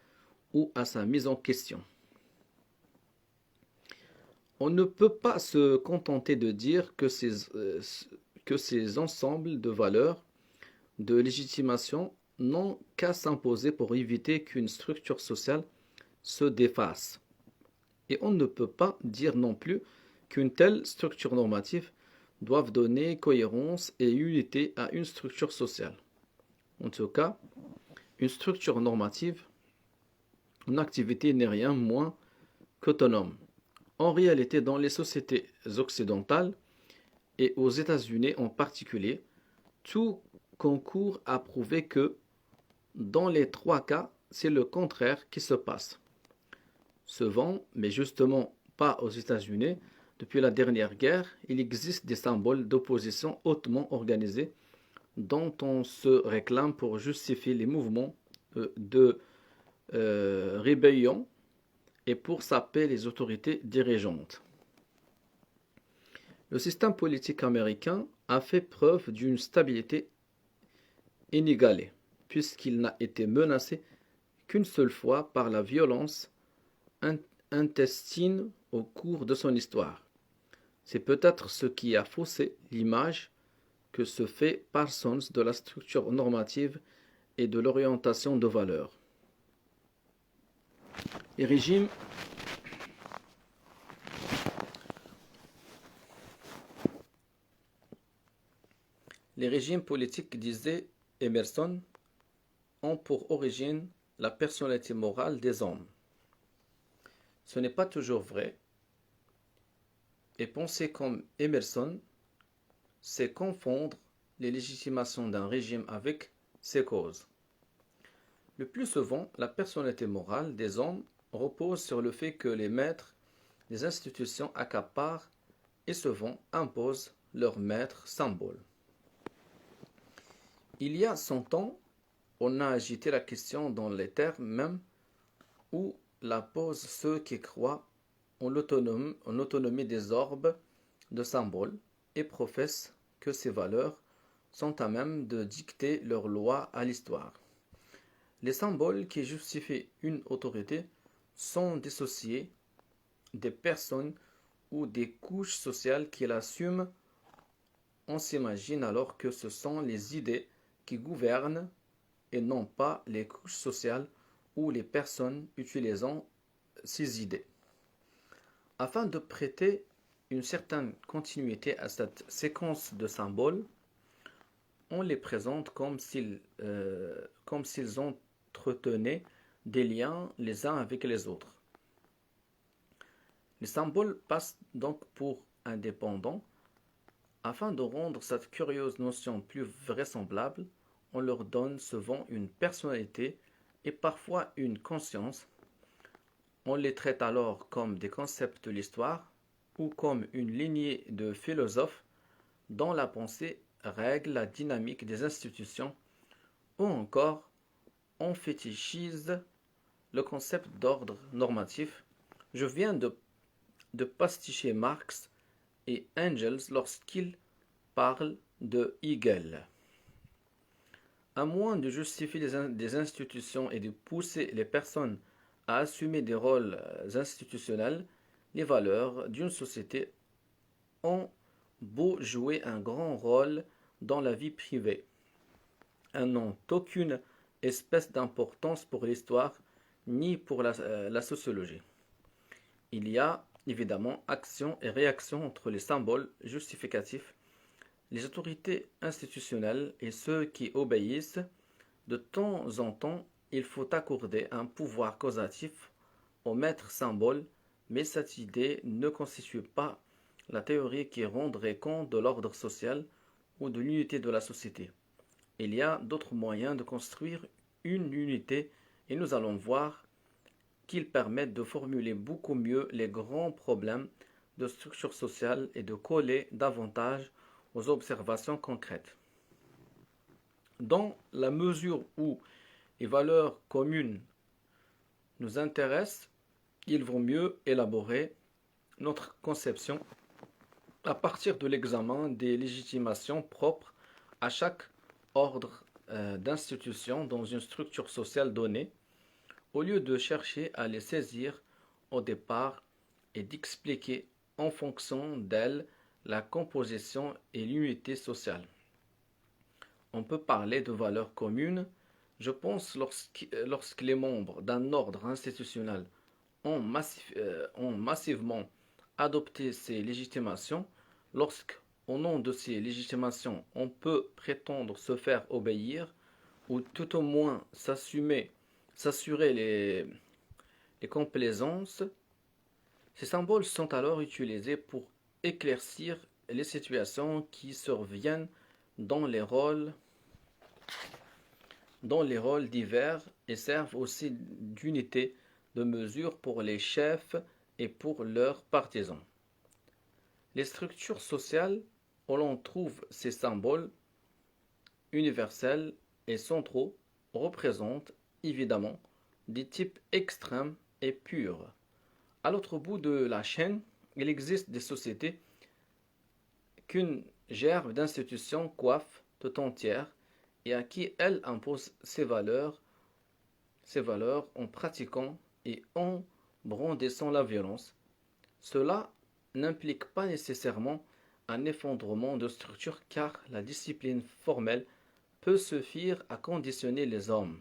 ou à sa mise en question. On ne peut pas se contenter de dire que ces ensembles de valeurs de légitimation n'ont qu'à s'imposer pour éviter qu'une structure sociale se défasse. Et on ne peut pas dire non plus qu'une telle structure normative doive donner cohérence et unité à une structure sociale. En tout cas, une structure normative, une activité n'est rien moins qu'autonome. En réalité, dans les sociétés occidentales et aux États-Unis en particulier, tout concourt à prouver que, dans les trois cas, c'est le contraire qui se passe. Souvent, mais justement pas aux États-Unis, depuis la dernière guerre, il existe des symboles d'opposition hautement organisés dont on se réclame pour justifier les mouvements de rébellion et pour saper les autorités dirigeantes. Le système politique américain a fait preuve d'une stabilité inégalée, puisqu'il n'a été menacé qu'une seule fois par la violence intestine au cours de son histoire. C'est peut-être ce qui a faussé l'image que se fait Parsons de la structure normative et de l'orientation de valeurs. Les régimes politiques, disait Emerson, ont pour origine la personnalité morale des hommes. Ce n'est pas toujours vrai, et penser comme Emerson, c'est confondre les légitimations d'un régime avec ses causes. Le plus souvent, la personnalité morale des hommes repose sur le fait que les maîtres des institutions accaparent et souvent imposent leurs maîtres symboles. Il y a 100 ans, on a agité la question dans les termes même où la posent ceux qui croient en l'autonomie des orbes de symboles et professent que ces valeurs sont à même de dicter leurs lois à l'histoire. Les symboles qui justifient une autorité sont dissociés des personnes ou des couches sociales qui l'assument. On s'imagine alors que ce sont les idées qui gouvernent et non pas les couches sociales ou les personnes utilisant ces idées. Afin de prêter une certaine continuité à cette séquence de symboles, on les présente comme s'ils entretenaient des liens les uns avec les autres. Les symboles passent donc pour indépendants. Afin de rendre cette curieuse notion plus vraisemblable, on leur donne souvent une personnalité et parfois une conscience. On les traite alors comme des concepts de l'histoire ou comme une lignée de philosophes dont la pensée règle la dynamique des institutions, ou encore on fétichise le concept d'ordre normatif. Je viens de pasticher Marx et Engels lorsqu'ils parlent de Hegel. À moins de justifier des institutions et de pousser les personnes à assumer des rôles institutionnels, les valeurs d'une société ont beau jouer un grand rôle dans la vie privée. Elles n'ont aucune espèce d'importance pour l'histoire ni pour la sociologie. Il y a évidemment action et réaction entre les symboles justificatifs, les autorités institutionnelles et ceux qui obéissent. De temps en temps, il faut accorder un pouvoir causatif au maître symbole, mais cette idée ne constitue pas la théorie qui rendrait compte de l'ordre social ou de l'unité de la société. Il y a d'autres moyens de construire une unité et nous allons voir qu'ils permettent de formuler beaucoup mieux les grands problèmes de structure sociale et de coller davantage aux observations concrètes. Dans la mesure où les valeurs communes nous intéresse, il vaut mieux élaborer notre conception à partir de l'examen des légitimations propres à chaque ordre d'institution dans une structure sociale donnée, au lieu de chercher à les saisir au départ et d'expliquer en fonction d'elles la composition et l'unité sociale. On peut parler de valeurs communes, je pense, lorsque les membres d'un ordre institutionnel ont massivement adopté ces légitimations, lorsque, au nom de ces légitimations, on peut prétendre se faire obéir, ou tout au moins s'assurer les complaisances, ces symboles sont alors utilisés pour éclaircir les situations qui surviennent dans les rôles divers et servent aussi d'unité de mesure pour les chefs et pour leurs partisans. Les structures sociales où l'on trouve ces symboles universels et centraux représentent évidemment des types extrêmes et purs. À l'autre bout de la chaîne, il existe des sociétés qu'une gerbe d'institutions coiffe tout entière et à qui elle impose ses valeurs en pratiquant et en brandissant la violence. Cela n'implique pas nécessairement un effondrement de structure car la discipline formelle peut suffire à conditionner les hommes.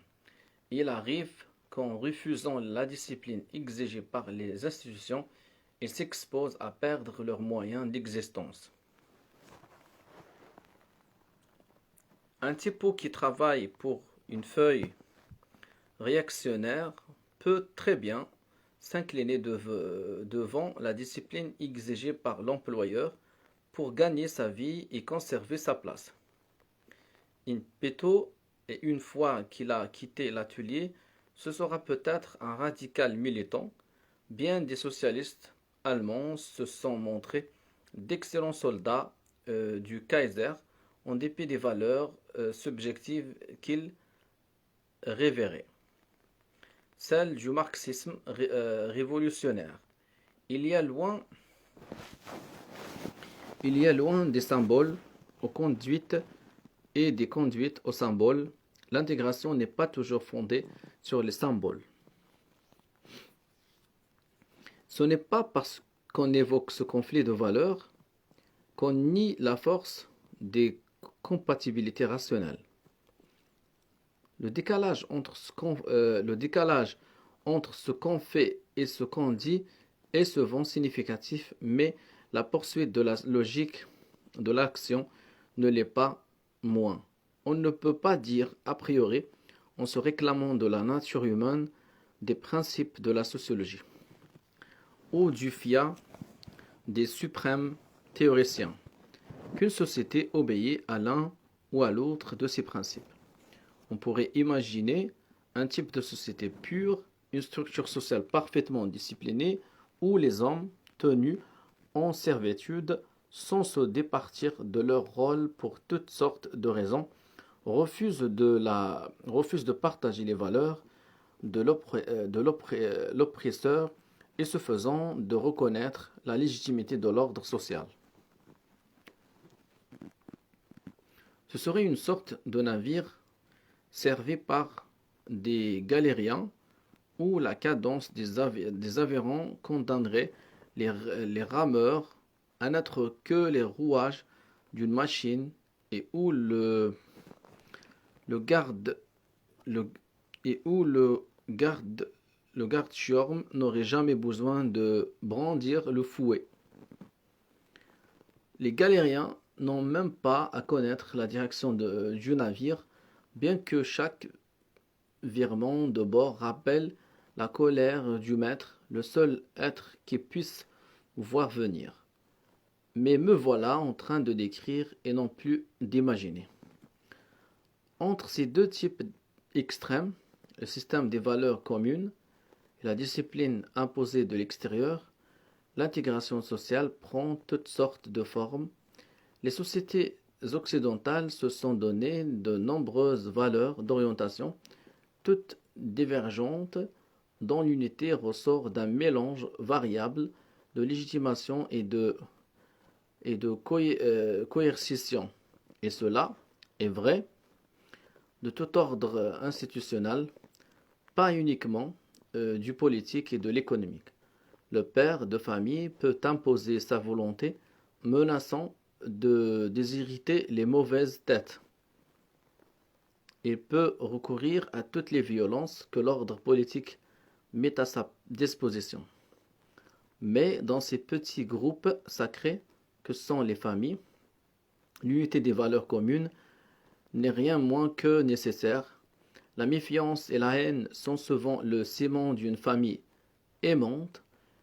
Il arrive qu'en refusant la discipline exigée par les institutions, ils s'exposent à perdre leurs moyens d'existence. Un typo qui travaille pour une feuille réactionnaire peut très bien s'incliner devant la discipline exigée par l'employeur pour gagner sa vie et conserver sa place. In petto, et une fois qu'il a quitté l'atelier, ce sera peut-être un radical militant. Bien des socialistes allemands se sont montrés d'excellents soldats du Kaiser en dépit des valeurs subjectives qu'ils révéraient, celles du marxisme révolutionnaire. Il y a loin des symboles aux conduites et des conduites aux symboles. L'intégration n'est pas toujours fondée sur les symboles. Ce n'est pas parce qu'on évoque ce conflit de valeurs qu'on nie la force des compatibilités rationnelles. Le décalage entre ce qu'on fait et ce qu'on dit est souvent significatif, mais la poursuite de la logique de l'action ne l'est pas moins. On ne peut pas dire a priori, en se réclamant de la nature humaine, des principes de la sociologie, ou du fiat des suprêmes théoriciens, qu'une société obéit à l'un ou à l'autre de ces principes. On pourrait imaginer un type de société pure, une structure sociale parfaitement disciplinée, où les hommes, tenus en servitude, sans se départir de leur rôle pour toutes sortes de raisons, refusent de partager les valeurs de l'oppresseur et se faisant de reconnaître la légitimité de l'ordre social. Ce serait une sorte de navire servi par des galériens où la cadence des avirons condamnerait les rameurs à n'être que les rouages d'une machine et où le garde-chiourme n'aurait jamais besoin de brandir le fouet. Les galériens n'ont même pas à connaître la direction du navire, bien que chaque virement de bord rappelle la colère du maître, le seul être qui puisse voir venir. Mais me voilà en train de décrire et non plus d'imaginer. Entre ces deux types extrêmes, le système des valeurs communes et la discipline imposée de l'extérieur, l'intégration sociale prend toutes sortes de formes. Les sociétés occidentales se sont donné de nombreuses valeurs d'orientation, toutes divergentes, dont l'unité ressort d'un mélange variable de légitimation et de coercition. Et cela est vrai de tout ordre institutionnel, pas uniquement du politique et de l'économique. Le père de famille peut imposer sa volonté, menaçant de déshériter les mauvaises têtes. Il peut recourir à toutes les violences que l'ordre politique met à sa disposition. Mais dans ces petits groupes sacrés que sont les familles, l'unité des valeurs communes n'est rien moins que nécessaire. La méfiance et la haine sont souvent le ciment d'une famille aimante.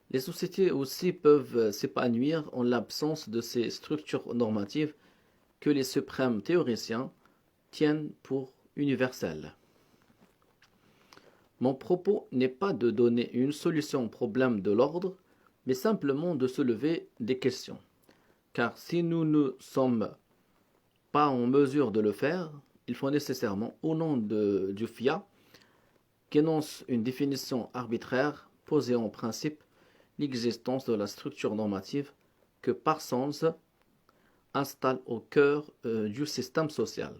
Les sociétés aussi peuvent s'épanouir en l'absence de ces structures normatives que les suprêmes théoriciens tiennent pour universelles. Mon propos n'est pas de donner une solution au problème de l'ordre, mais simplement de soulever des questions. Car si nous ne sommes pas en mesure de le faire, il faut nécessairement, au nom du FIA, qu'énonce une définition arbitraire posée en principe l'existence de la structure normative que Parsons installe au cœur du système social.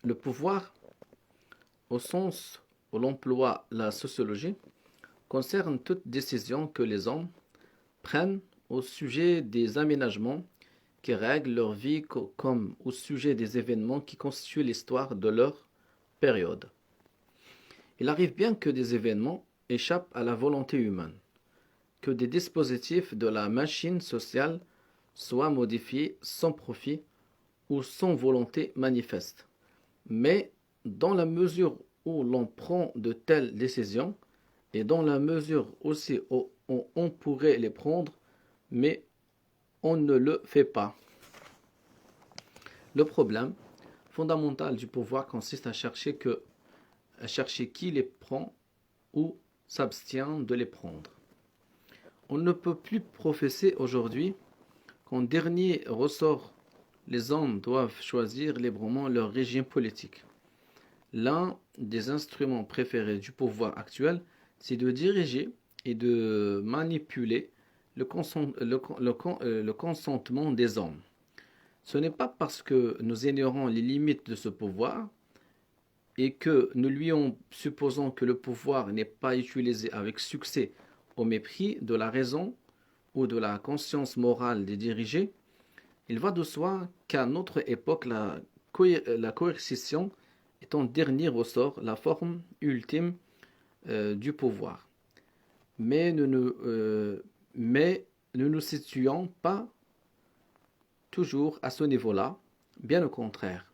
Le pouvoir, au sens où l'emploie la sociologie, concerne toute décision que les hommes prennent au sujet des aménagements qui règlent leur vie comme au sujet des événements qui constituent l'histoire de leur période. Il arrive bien que des événements échappent à la volonté humaine, que des dispositifs de la machine sociale soient modifiés sans profit ou sans volonté manifeste. Mais dans la mesure où l'on prend de telles décisions, et dans la mesure aussi où on pourrait les prendre, mais on ne le fait pas. Le problème fondamental du pouvoir consiste à chercher qui les prend ou s'abstient de les prendre. On ne peut plus professer aujourd'hui qu'en dernier ressort, les hommes doivent choisir librement leur régime politique. L'un des instruments préférés du pouvoir actuel, c'est de diriger et de manipuler le consentement des hommes. Ce n'est pas parce que nous ignorons les limites de ce pouvoir et que nous lui supposons que le pouvoir n'est pas utilisé avec succès au mépris de la raison ou de la conscience morale des dirigés. Il va de soi qu'à notre époque, la coercition est en dernier ressort la forme ultime du pouvoir. Mais nous ne nous situons pas toujours à ce niveau-là, bien au contraire.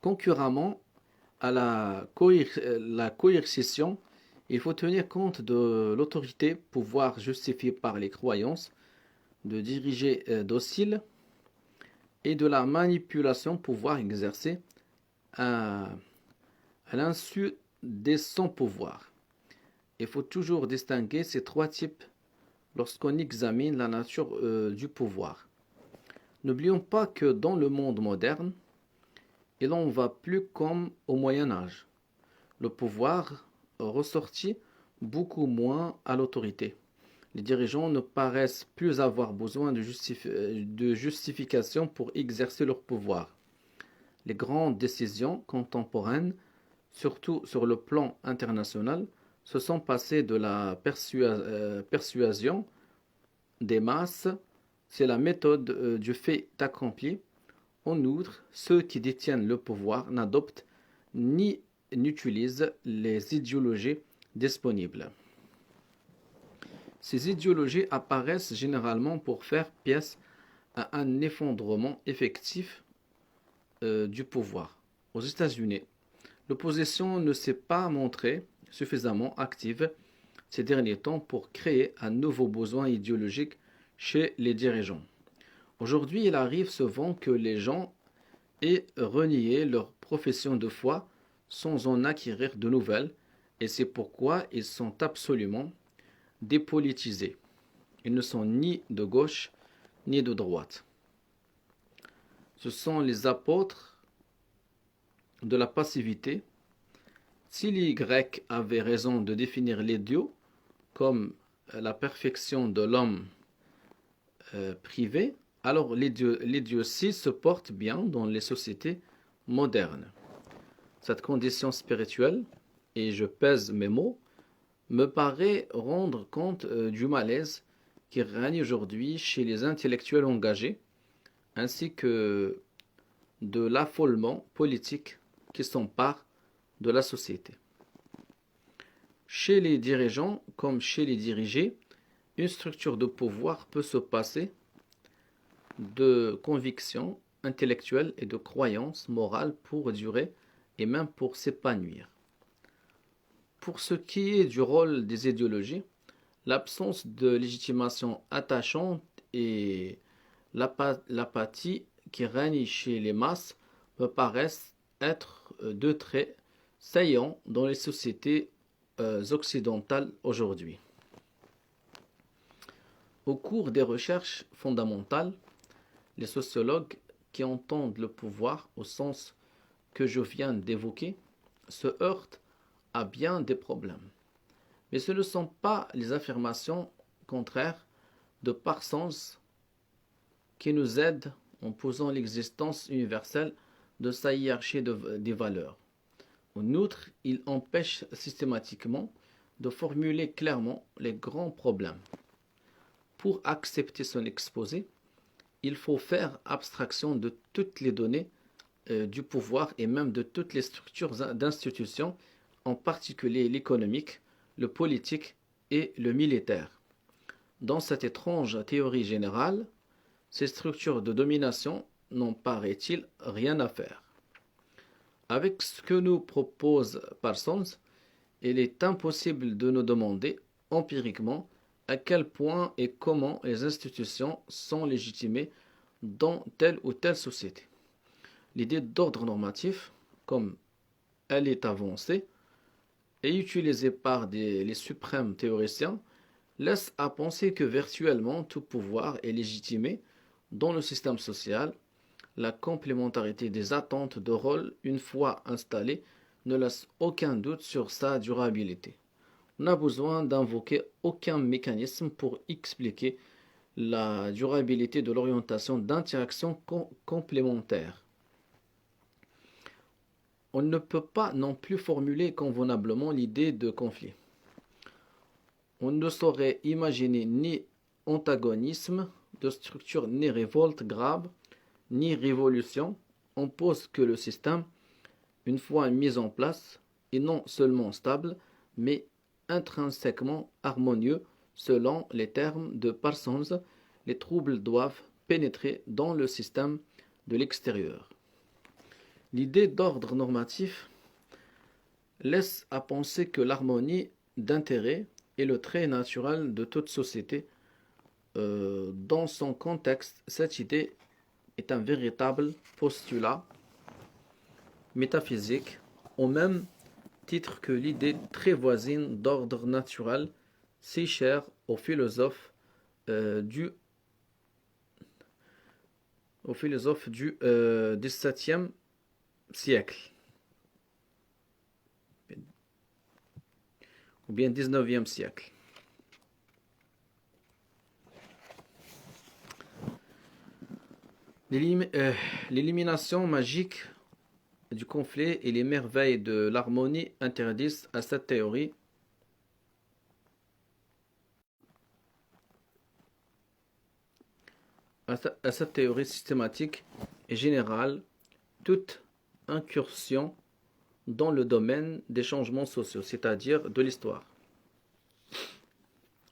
Concurremment à la coercition, il faut tenir compte de l'autorité, pouvoir justifié par les croyances, de diriger docile, et de la manipulation, pouvoir exercer à l'insu des sans-pouvoir. Il faut toujours distinguer ces trois types lorsqu'on examine la nature du pouvoir. N'oublions pas que dans le monde moderne, il n'en va plus comme au Moyen-Âge. Le pouvoir ressortit beaucoup moins à l'autorité. Les dirigeants ne paraissent plus avoir besoin de justification pour exercer leur pouvoir. Les grandes décisions contemporaines, surtout sur le plan international, se sont passées de la persuasion des masses. C'est la méthode du fait accompli. En outre, ceux qui détiennent le pouvoir n'adoptent ni n'utilisent les idéologies disponibles. Ces idéologies apparaissent généralement pour faire pièce à un effondrement effectif du pouvoir. Aux États-Unis, l'opposition ne s'est pas montrée suffisamment active ces derniers temps pour créer un nouveau besoin idéologique chez les dirigeants. Aujourd'hui, il arrive souvent que les gens aient renié leur profession de foi sans en acquérir de nouvelles, et c'est pourquoi ils sont absolument dépolitisés. Ils ne sont ni de gauche ni de droite. Ce sont les apôtres de la passivité, si les Grecs avaient raison de définir l'idiot comme la perfection de l'homme privé, alors l'idiotie se porte bien dans les sociétés modernes. Cette condition spirituelle, et je pèse mes mots, me paraît rendre compte du malaise qui règne aujourd'hui chez les intellectuels engagés, ainsi que de l'affolement politique qui s'empare de la société. Chez les dirigeants comme chez les dirigés, une structure de pouvoir peut se passer de convictions intellectuelles et de croyances morales pour durer et même pour s'épanouir. Pour ce qui est du rôle des idéologies, l'absence de légitimation attachante et l'apathie qui règne chez les masses me paraissent être deux traits saillants dans les sociétés occidentales aujourd'hui. Au cours des recherches fondamentales, les sociologues qui entendent le pouvoir au sens que je viens d'évoquer se heurtent à bien des problèmes. Mais ce ne sont pas les affirmations contraires de Parsons qui nous aident en posant l'existence universelle de sa hiérarchie des valeurs. En outre, il empêche systématiquement de formuler clairement les grands problèmes. Pour accepter son exposé, il faut faire abstraction de toutes les données du pouvoir et même de toutes les structures d'institutions, en particulier l'économique, le politique et le militaire. Dans cette étrange théorie générale, ces structures de domination n'ont, paraît-il, rien à faire. Avec ce que nous propose Parsons, il est impossible de nous demander empiriquement à quel point et comment les institutions sont légitimées dans telle ou telle société. L'idée d'ordre normatif, comme elle est avancée et utilisée par les suprêmes théoriciens, laisse à penser que virtuellement tout pouvoir est légitimé dans le système social. La complémentarité des attentes de rôle, une fois installée, ne laisse aucun doute sur sa durabilité. On n'a besoin d'invoquer aucun mécanisme pour expliquer la durabilité de l'orientation d'interaction complémentaire. On ne peut pas non plus formuler convenablement l'idée de conflit. On ne saurait imaginer ni antagonisme de structure, ni révolte grave, ni révolution. On pose que le système, une fois mis en place, est non seulement stable, mais intrinsèquement harmonieux selon les termes de Parsons. Les troubles doivent pénétrer dans le système de l'extérieur. L'idée d'ordre normatif laisse à penser que l'harmonie d'intérêt est le trait naturel de toute société. Dans son contexte, cette idée est un véritable postulat métaphysique, au même titre que l'idée très voisine d'ordre naturel, si chère aux philosophes du XVIIe siècle, ou bien XIXe siècle. L'élimination magique du conflit et les merveilles de l'harmonie interdisent à cette théorie systématique et générale toute incursion dans le domaine des changements sociaux, c'est-à-dire de l'histoire.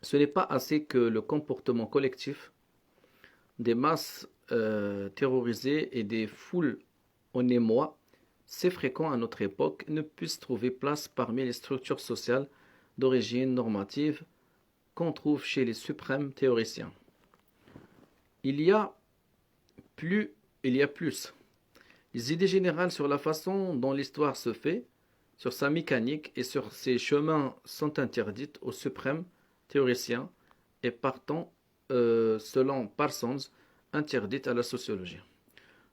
Ce n'est pas assez que le comportement collectif des masses terrorisées et des foules en émoi, si fréquent à notre époque, ne puisse trouver place parmi les structures sociales d'origine normative qu'on trouve chez les suprêmes théoriciens. Il y a plus. Les idées générales sur la façon dont l'histoire se fait, sur sa mécanique et sur ses chemins sont interdites aux suprêmes théoriciens et partant, selon Parsons, interdites à la sociologie.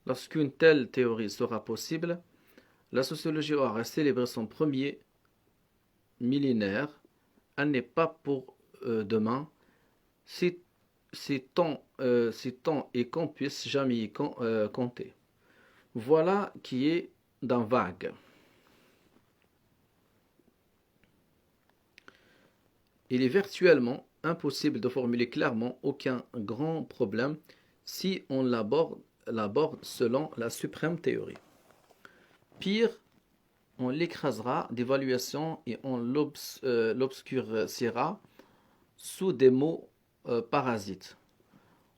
Lorsqu'une telle théorie sera possible, La sociologie aura célébré son premier millénaire. Elle n'est pas pour demain. Si tant et qu'on puisse jamais y compter. Voilà qui est d'un vague. Il est virtuellement impossible de formuler clairement aucun grand problème si on l'aborde selon la suprême théorie. Pire, on l'écrasera d'évaluation et on l'obscurcira sous des mots parasites.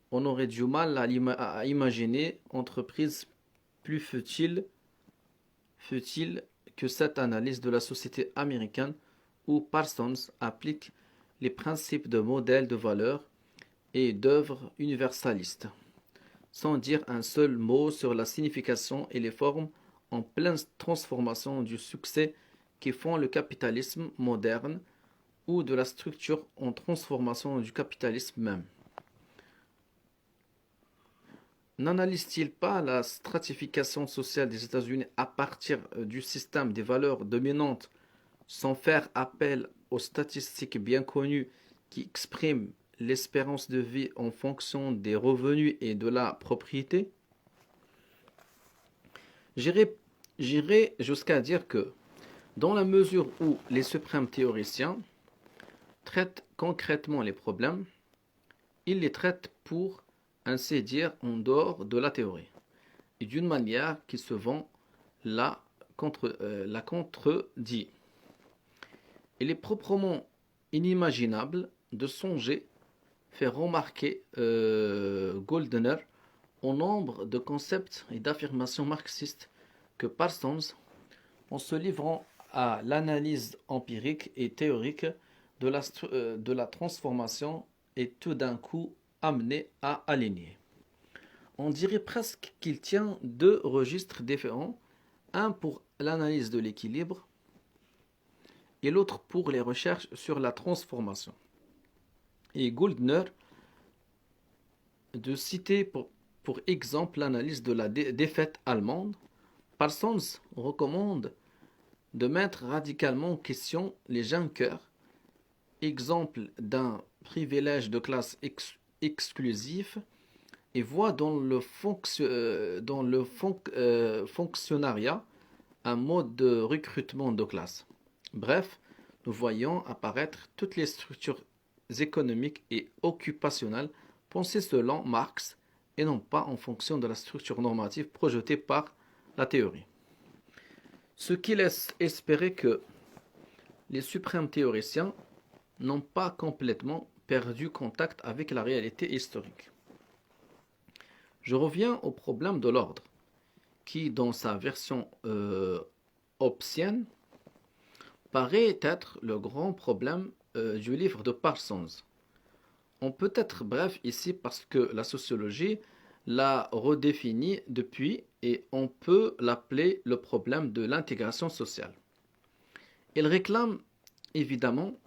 On aurait du mal à imaginer entreprise plus futile que cette analyse de la société américaine où Parsons applique les principes de modèles de valeurs et d'œuvres universalistes, sans dire un seul mot sur la signification et les formes en pleine transformation du succès qui font le capitalisme moderne ou de la structure en transformation du capitalisme même. N'analyse-t-il pas la stratification sociale des États-Unis à partir du système des valeurs dominantes sans faire appel aux statistiques bien connues qui expriment l'espérance de vie en fonction des revenus et de la propriété? J'irai jusqu'à dire que, dans la mesure où les suprêmes théoriciens traitent concrètement les problèmes, ils les traitent pour ainsi dire en dehors de la théorie, et d'une manière qui se vend la contredit. Il est proprement inimaginable de songer, fait remarquer Goldner, au nombre de concepts et d'affirmations marxistes que Parsons, en se livrant à l'analyse empirique et théorique de la transformation, est tout d'un coup amené à aligner. On dirait presque qu'il tient deux registres différents, un pour l'analyse de l'équilibre et l'autre pour les recherches sur la transformation. Et Goldner de citer pour exemple l'analyse de la défaite allemande, Parsons recommande de mettre radicalement en question les junkers, exemple d'un privilège de classe exclusif, et voit dans le fonctionnariat un mode de recrutement de classe. Bref, nous voyons apparaître toutes les structures économiques et occupationnelles pensées selon Marx et non pas en fonction de la structure normative projetée par la théorie. Ce qui laisse espérer que les suprêmes théoriciens n'ont pas complètement perdu contact avec la réalité historique. Je reviens au problème de l'ordre, qui, dans sa version hobbesienne, paraît être le grand problème du livre de Parsons. On peut être bref ici parce que la sociologie l'a redéfini depuis et on peut l'appeler le problème de l'intégration sociale. Il réclame évidemment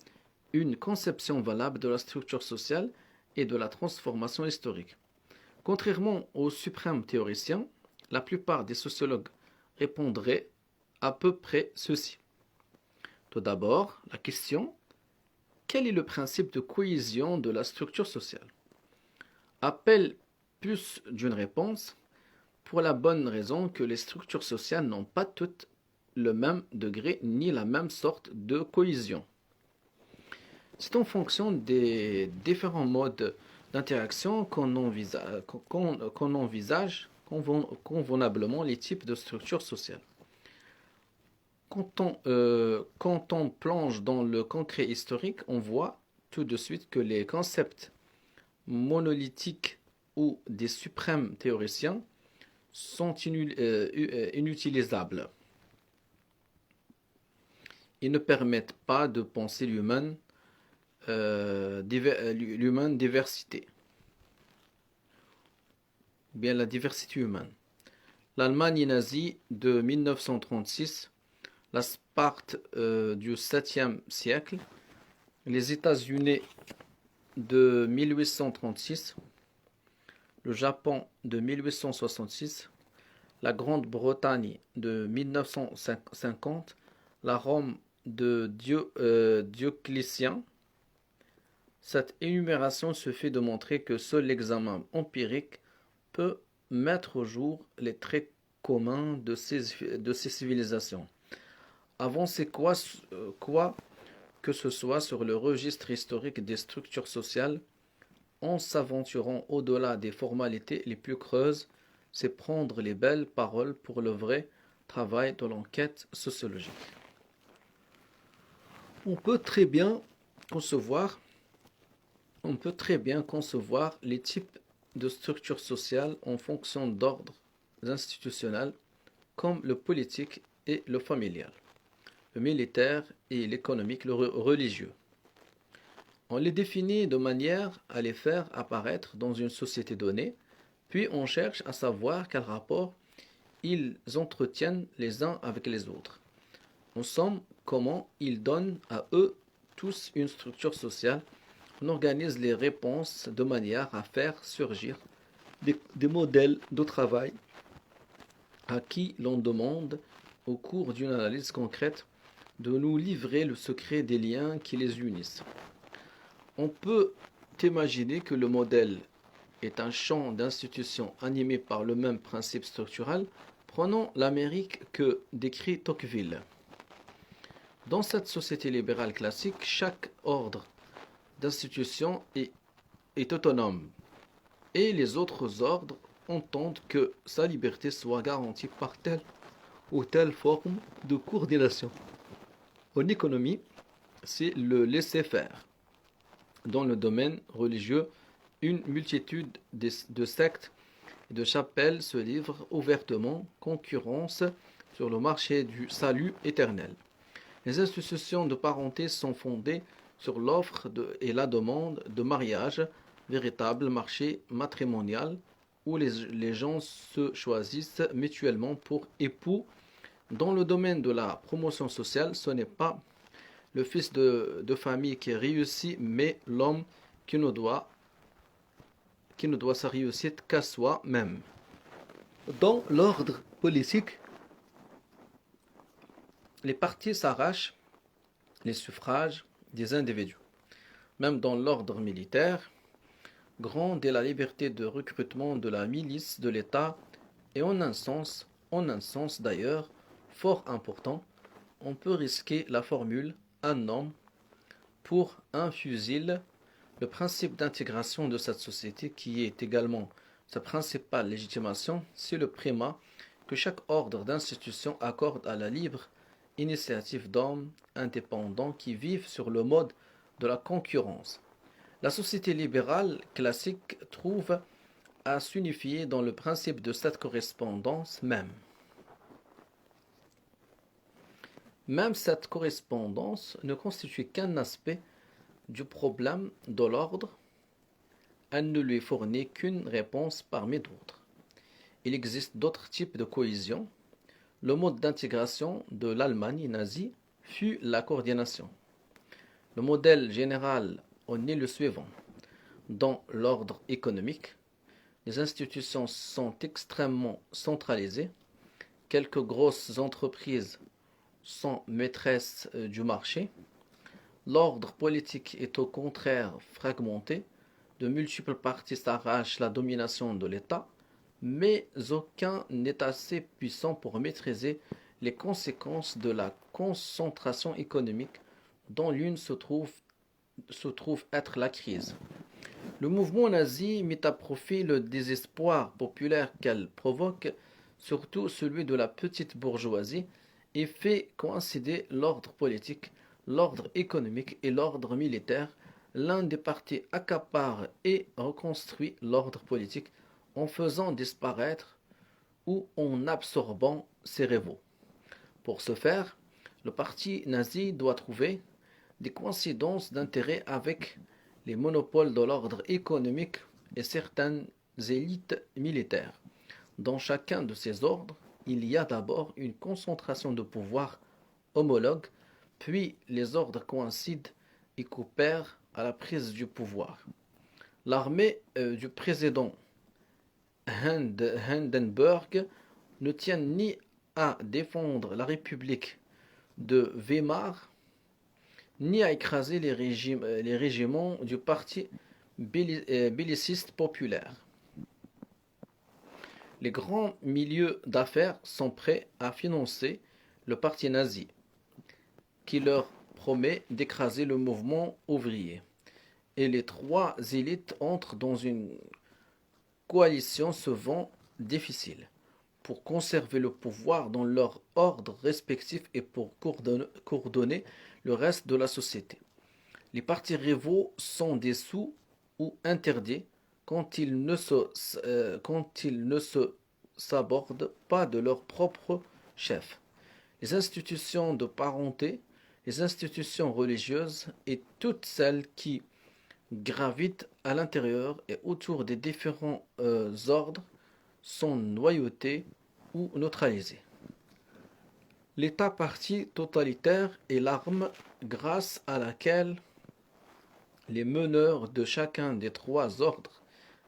une conception valable de la structure sociale et de la transformation historique. Contrairement aux suprêmes théoriciens, la plupart des sociologues répondraient à peu près ceci. Tout d'abord, la question: quel est le principe de cohésion de la structure sociale? Appelle plus d'une réponse, pour la bonne raison que les structures sociales n'ont pas toutes le même degré ni la même sorte de cohésion. C'est en fonction des différents modes d'interaction qu'on envisage convenablement les types de structures sociales. Quand on plonge dans le concret historique, on voit tout de suite que les concepts monolithiques ou des suprêmes théoriciens sont inutilisables. Ils ne permettent pas de penser l'humaine diversité, bien la diversité humaine. L'Allemagne nazie de 1936, la Sparte du 7e siècle, les États-Unis de 1836, le Japon de 1866, la Grande-Bretagne de 1950, la Rome de Dioclétien. Cette énumération se fait de montrer que seul l'examen empirique peut mettre au jour les traits communs de ces civilisations. Avancez quoi que ce soit sur le registre historique des structures sociales, en s'aventurant au-delà des formalités les plus creuses, c'est prendre les belles paroles pour le vrai travail de l'enquête sociologique. On peut très bien concevoir les types de structures sociales en fonction d'ordres institutionnels comme le politique et le familial, le militaire et l'économique, le religieux. On les définit de manière à les faire apparaître dans une société donnée, puis on cherche à savoir quel rapport ils entretiennent les uns avec les autres. En somme, comment ils donnent à eux tous une structure sociale. On organise les réponses de manière à faire surgir des modèles de travail à qui l'on demande, au cours d'une analyse concrète, de nous livrer le secret des liens qui les unissent. On peut imaginer que le modèle est un champ d'institutions animé par le même principe structural. Prenons l'Amérique que décrit Tocqueville. Dans cette société libérale classique, chaque ordre d'institution est autonome et les autres ordres entendent que sa liberté soit garantie par telle ou telle forme de coordination. En économie, c'est le laisser-faire. Dans le domaine religieux, une multitude de sectes et de chapelles se livrent ouvertement concurrence sur le marché du salut éternel. Les institutions de parenté sont fondées sur l'offre et la demande de mariage, véritable marché matrimonial où les gens se choisissent mutuellement pour époux. Dans le domaine de la promotion sociale, ce n'est pas le fils de famille qui réussit, mais l'homme qui ne doit sa réussite qu'à soi-même. Dans l'ordre politique, les partis s'arrachent les suffrages des individus. Même dans l'ordre militaire, grande est la liberté de recrutement de la milice de l'État et en un sens d'ailleurs fort important, on peut risquer la formule « un homme pour un fusil ». Le principe d'intégration de cette société, qui est également sa principale légitimation, c'est le primat que chaque ordre d'institution accorde à la libre initiative d'hommes indépendants qui vivent sur le mode de la concurrence. La société libérale classique trouve à s'unifier dans le principe de cette correspondance même. Même cette correspondance ne constitue qu'un aspect du problème de l'ordre, elle ne lui fournit qu'une réponse parmi d'autres. Il existe d'autres types de cohésion. Le mode d'intégration de l'Allemagne nazie fut la coordination. Le modèle général en est le suivant. Dans l'ordre économique, les institutions sont extrêmement centralisées. Quelques grosses entreprises sont maîtresses du marché. L'ordre politique est au contraire fragmenté. De multiples partis s'arrachent la domination de l'État, mais aucun n'est assez puissant pour maîtriser les conséquences de la concentration économique dont l'une se trouve être la crise. Le mouvement nazi mit à profit le désespoir populaire qu'elle provoque, surtout celui de la petite bourgeoisie, et fait coïncider l'ordre politique, l'ordre économique et l'ordre militaire. L'un des partis accapare et reconstruit l'ordre politique en faisant disparaître ou en absorbant ses rivaux. Pour ce faire, le parti nazi doit trouver des coïncidences d'intérêts avec les monopoles de l'ordre économique et certaines élites militaires. Dans chacun de ces ordres, il y a d'abord une concentration de pouvoir homologue, puis les ordres coïncident et coopèrent à la prise du pouvoir. L'armée du président Hindenburg ne tient ni à défendre la République de Weimar, ni à écraser les régiments du parti belliciste populaire. Les grands milieux d'affaires sont prêts à financer le parti nazi, qui leur promet d'écraser le mouvement ouvrier. Et les trois élites entrent dans une coalition souvent difficile pour conserver le pouvoir dans leur ordre respectif et pour coordonner le reste de la société. Les partis rivaux sont dissous ou interdits quand ils ne se s'abordent pas de leur propre chef. Les institutions de parenté, les institutions religieuses et toutes celles qui gravitent à l'intérieur et autour des différents ordres sont noyautées ou neutralisées. L'État-parti totalitaire est l'arme grâce à laquelle les meneurs de chacun des trois ordres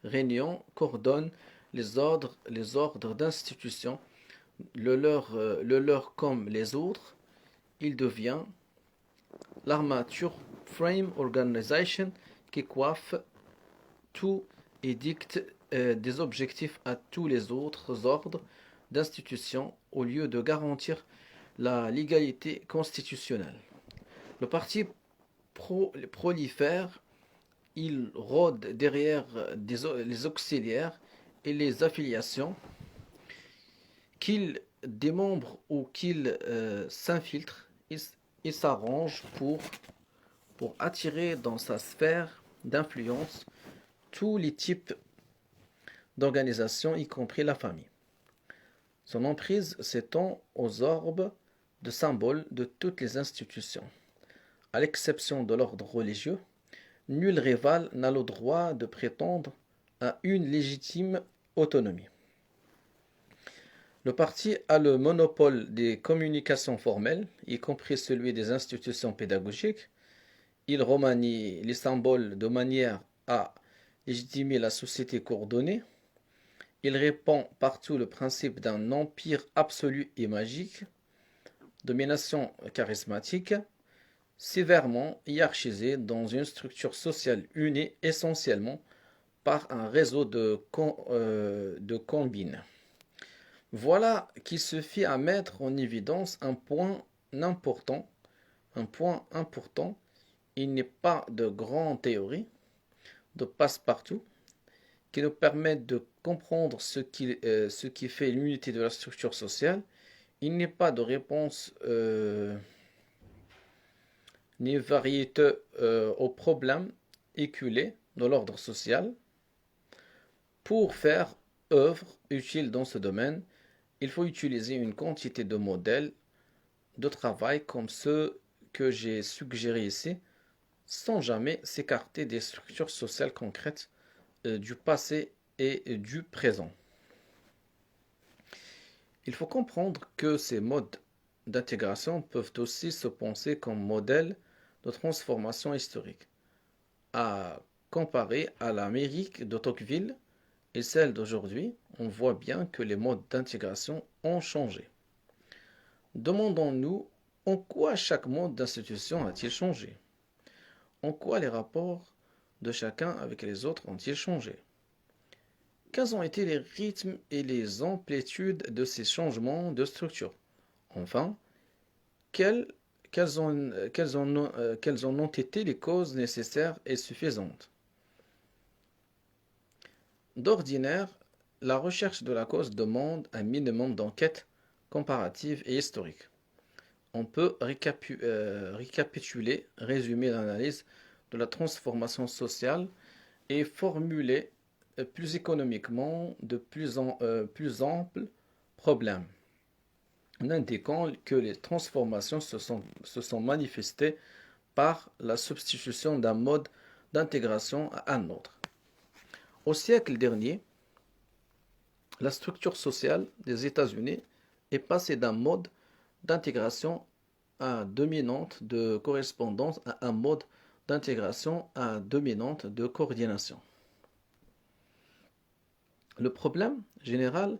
régnants coordonnent les ordres d'institutions, le leur comme les autres. Il devient l'armature frame organization qui coiffe tout et dicte des objectifs à tous les autres ordres d'institutions au lieu de garantir la légalité constitutionnelle. Le parti prolifère, il rôde derrière les auxiliaires et les affiliations, qu'il démembre ou qu'il s'infiltre, il s'arrange pour attirer dans sa sphère d'influence tous les types d'organisations, y compris la famille. Son emprise s'étend aux orbes de symboles de toutes les institutions. À l'exception de l'ordre religieux, nul rival n'a le droit de prétendre à une légitime autonomie. Le parti a le monopole des communications formelles, y compris celui des institutions pédagogiques. Il remanie les symboles de manière à légitimer la société coordonnée. Il répand partout le principe d'un empire absolu et magique, domination charismatique, sévèrement hiérarchisée dans une structure sociale unie essentiellement par un réseau de combines. Voilà qui suffit à mettre en évidence un point important. Il n'est pas de grande théorie, de passe-partout, qui nous permettent de comprendre ce qui fait l'unité de la structure sociale. Il n'y a pas de réponse ni variété aux problèmes éculés de l'ordre social. Pour faire œuvre utile dans ce domaine, il faut utiliser une quantité de modèles de travail comme ceux que j'ai suggérés ici, sans jamais s'écarter des structures sociales concrètes du passé et du présent. Il faut comprendre que ces modes d'intégration peuvent aussi se penser comme modèles de transformation historique, à comparer à l'Amérique de Tocqueville et celle d'aujourd'hui. On voit bien que les modes d'intégration ont changé. Demandons-nous en quoi chaque mode d'institution a-t-il changé? En quoi les rapports de chacun avec les autres ont-ils changé? Quels ont été les rythmes et les amplitudes de ces changements de structure? Enfin, quelles en ont été les causes nécessaires et suffisantes? D'ordinaire, la recherche de la cause demande un minimum d'enquête comparative et historique. On peut récapituler, résumer l'analyse de la transformation sociale et formuler plus économiquement de plus amples problèmes, en indiquant que les transformations se sont manifestées par la substitution d'un mode d'intégration à un autre. Au siècle dernier, la structure sociale des États-Unis est passée d'un mode d'intégration dominante de correspondance à un mode d'intégration dominante de coordination. Le problème général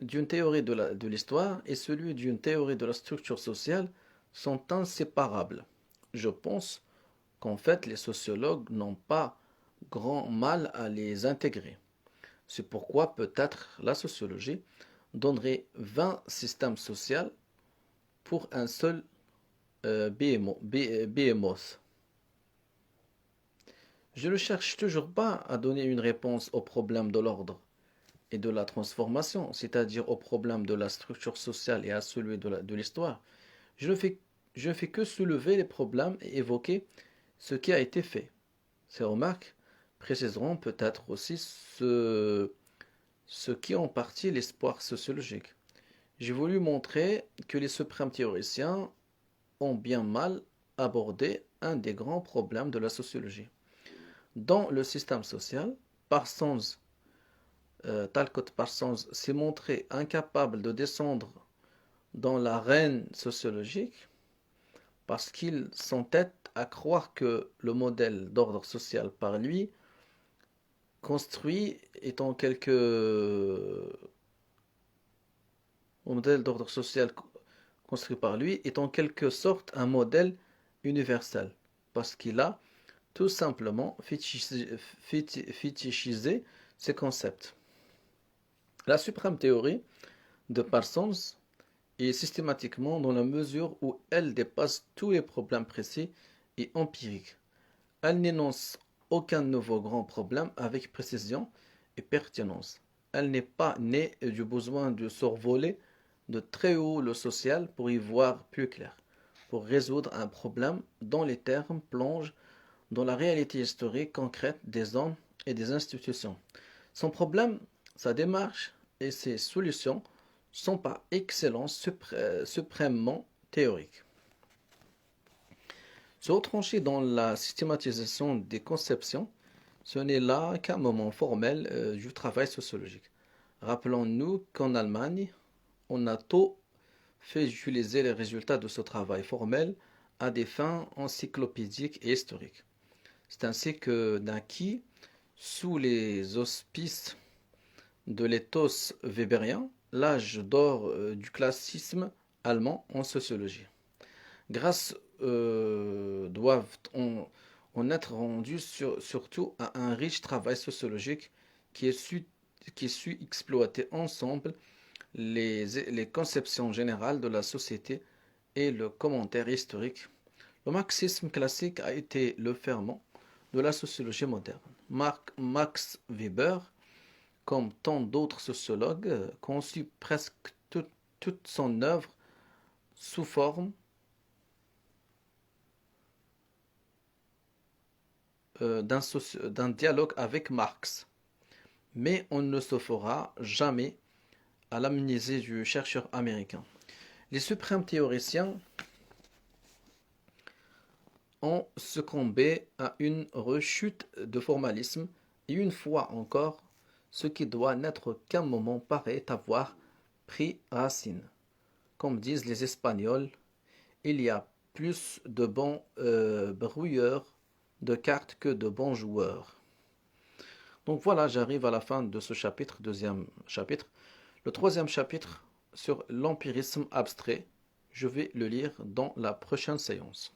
d'une théorie de l'histoire et celui d'une théorie de la structure sociale sont inséparables. Je pense qu'en fait les sociologues n'ont pas grand mal à les intégrer. C'est pourquoi peut-être la sociologie donnerait 20 systèmes sociaux pour un seul behemoth. Je ne cherche toujours pas à donner une réponse au problème de l'ordre et de la transformation, c'est-à-dire au problème de la structure sociale et à celui de l'histoire. Je ne fais que soulever les problèmes et évoquer ce qui a été fait. Ces remarques préciseront peut-être aussi ce qui est en partie l'espoir sociologique. J'ai voulu montrer que les suprêmes théoriciens ont bien mal abordé un des grands problèmes de la sociologie. Dans le système social, Talcott Parsons s'est montré incapable de descendre dans l'arène sociologique parce qu'il s'entête à croire que le modèle d'ordre social par lui construit est en quelque sorte un modèle universel parce qu'il a tout simplement fétichisé ces concepts. La suprême théorie de Parsons est systématiquement dans la mesure où elle dépasse tous les problèmes précis et empiriques. Elle n'énonce aucun nouveau grand problème avec précision et pertinence. Elle n'est pas née du besoin de survoler de très haut le social pour y voir plus clair, pour résoudre un problème dont les termes plongent dans la réalité historique concrète des hommes et des institutions. Son problème, sa démarche et ses solutions sont par excellence suprêmement théoriques. Se retrancher dans la systématisation des conceptions, ce n'est là qu'un moment formel du travail sociologique. Rappelons-nous qu'en Allemagne, on a tôt fait utiliser les résultats de ce travail formel à des fins encyclopédiques et historiques. C'est ainsi que naquit, sous les auspices de l'éthos weberien, l'âge d'or du classicisme allemand en sociologie. Grâce doivent en être rendus surtout à un riche travail sociologique qui su exploiter ensemble les conceptions générales de la société et le commentaire historique. Le marxisme classique a été le ferment de la sociologie moderne. Max Weber, comme tant d'autres sociologues, conçut presque toute son œuvre sous forme d'un dialogue avec Marx. Mais on ne se fera jamais à l'amnésie du chercheur américain. Les suprêmes théoriciens ont succombé à une rechute de formalisme et une fois encore, ce qui doit n'être qu'un moment paraît avoir pris racine. Comme disent les Espagnols, il y a plus de bons brouilleurs de cartes que de bons joueurs. Donc voilà, j'arrive à la fin de ce chapitre, deuxième chapitre. Le troisième chapitre sur l'empirisme abstrait, je vais le lire dans la prochaine séance.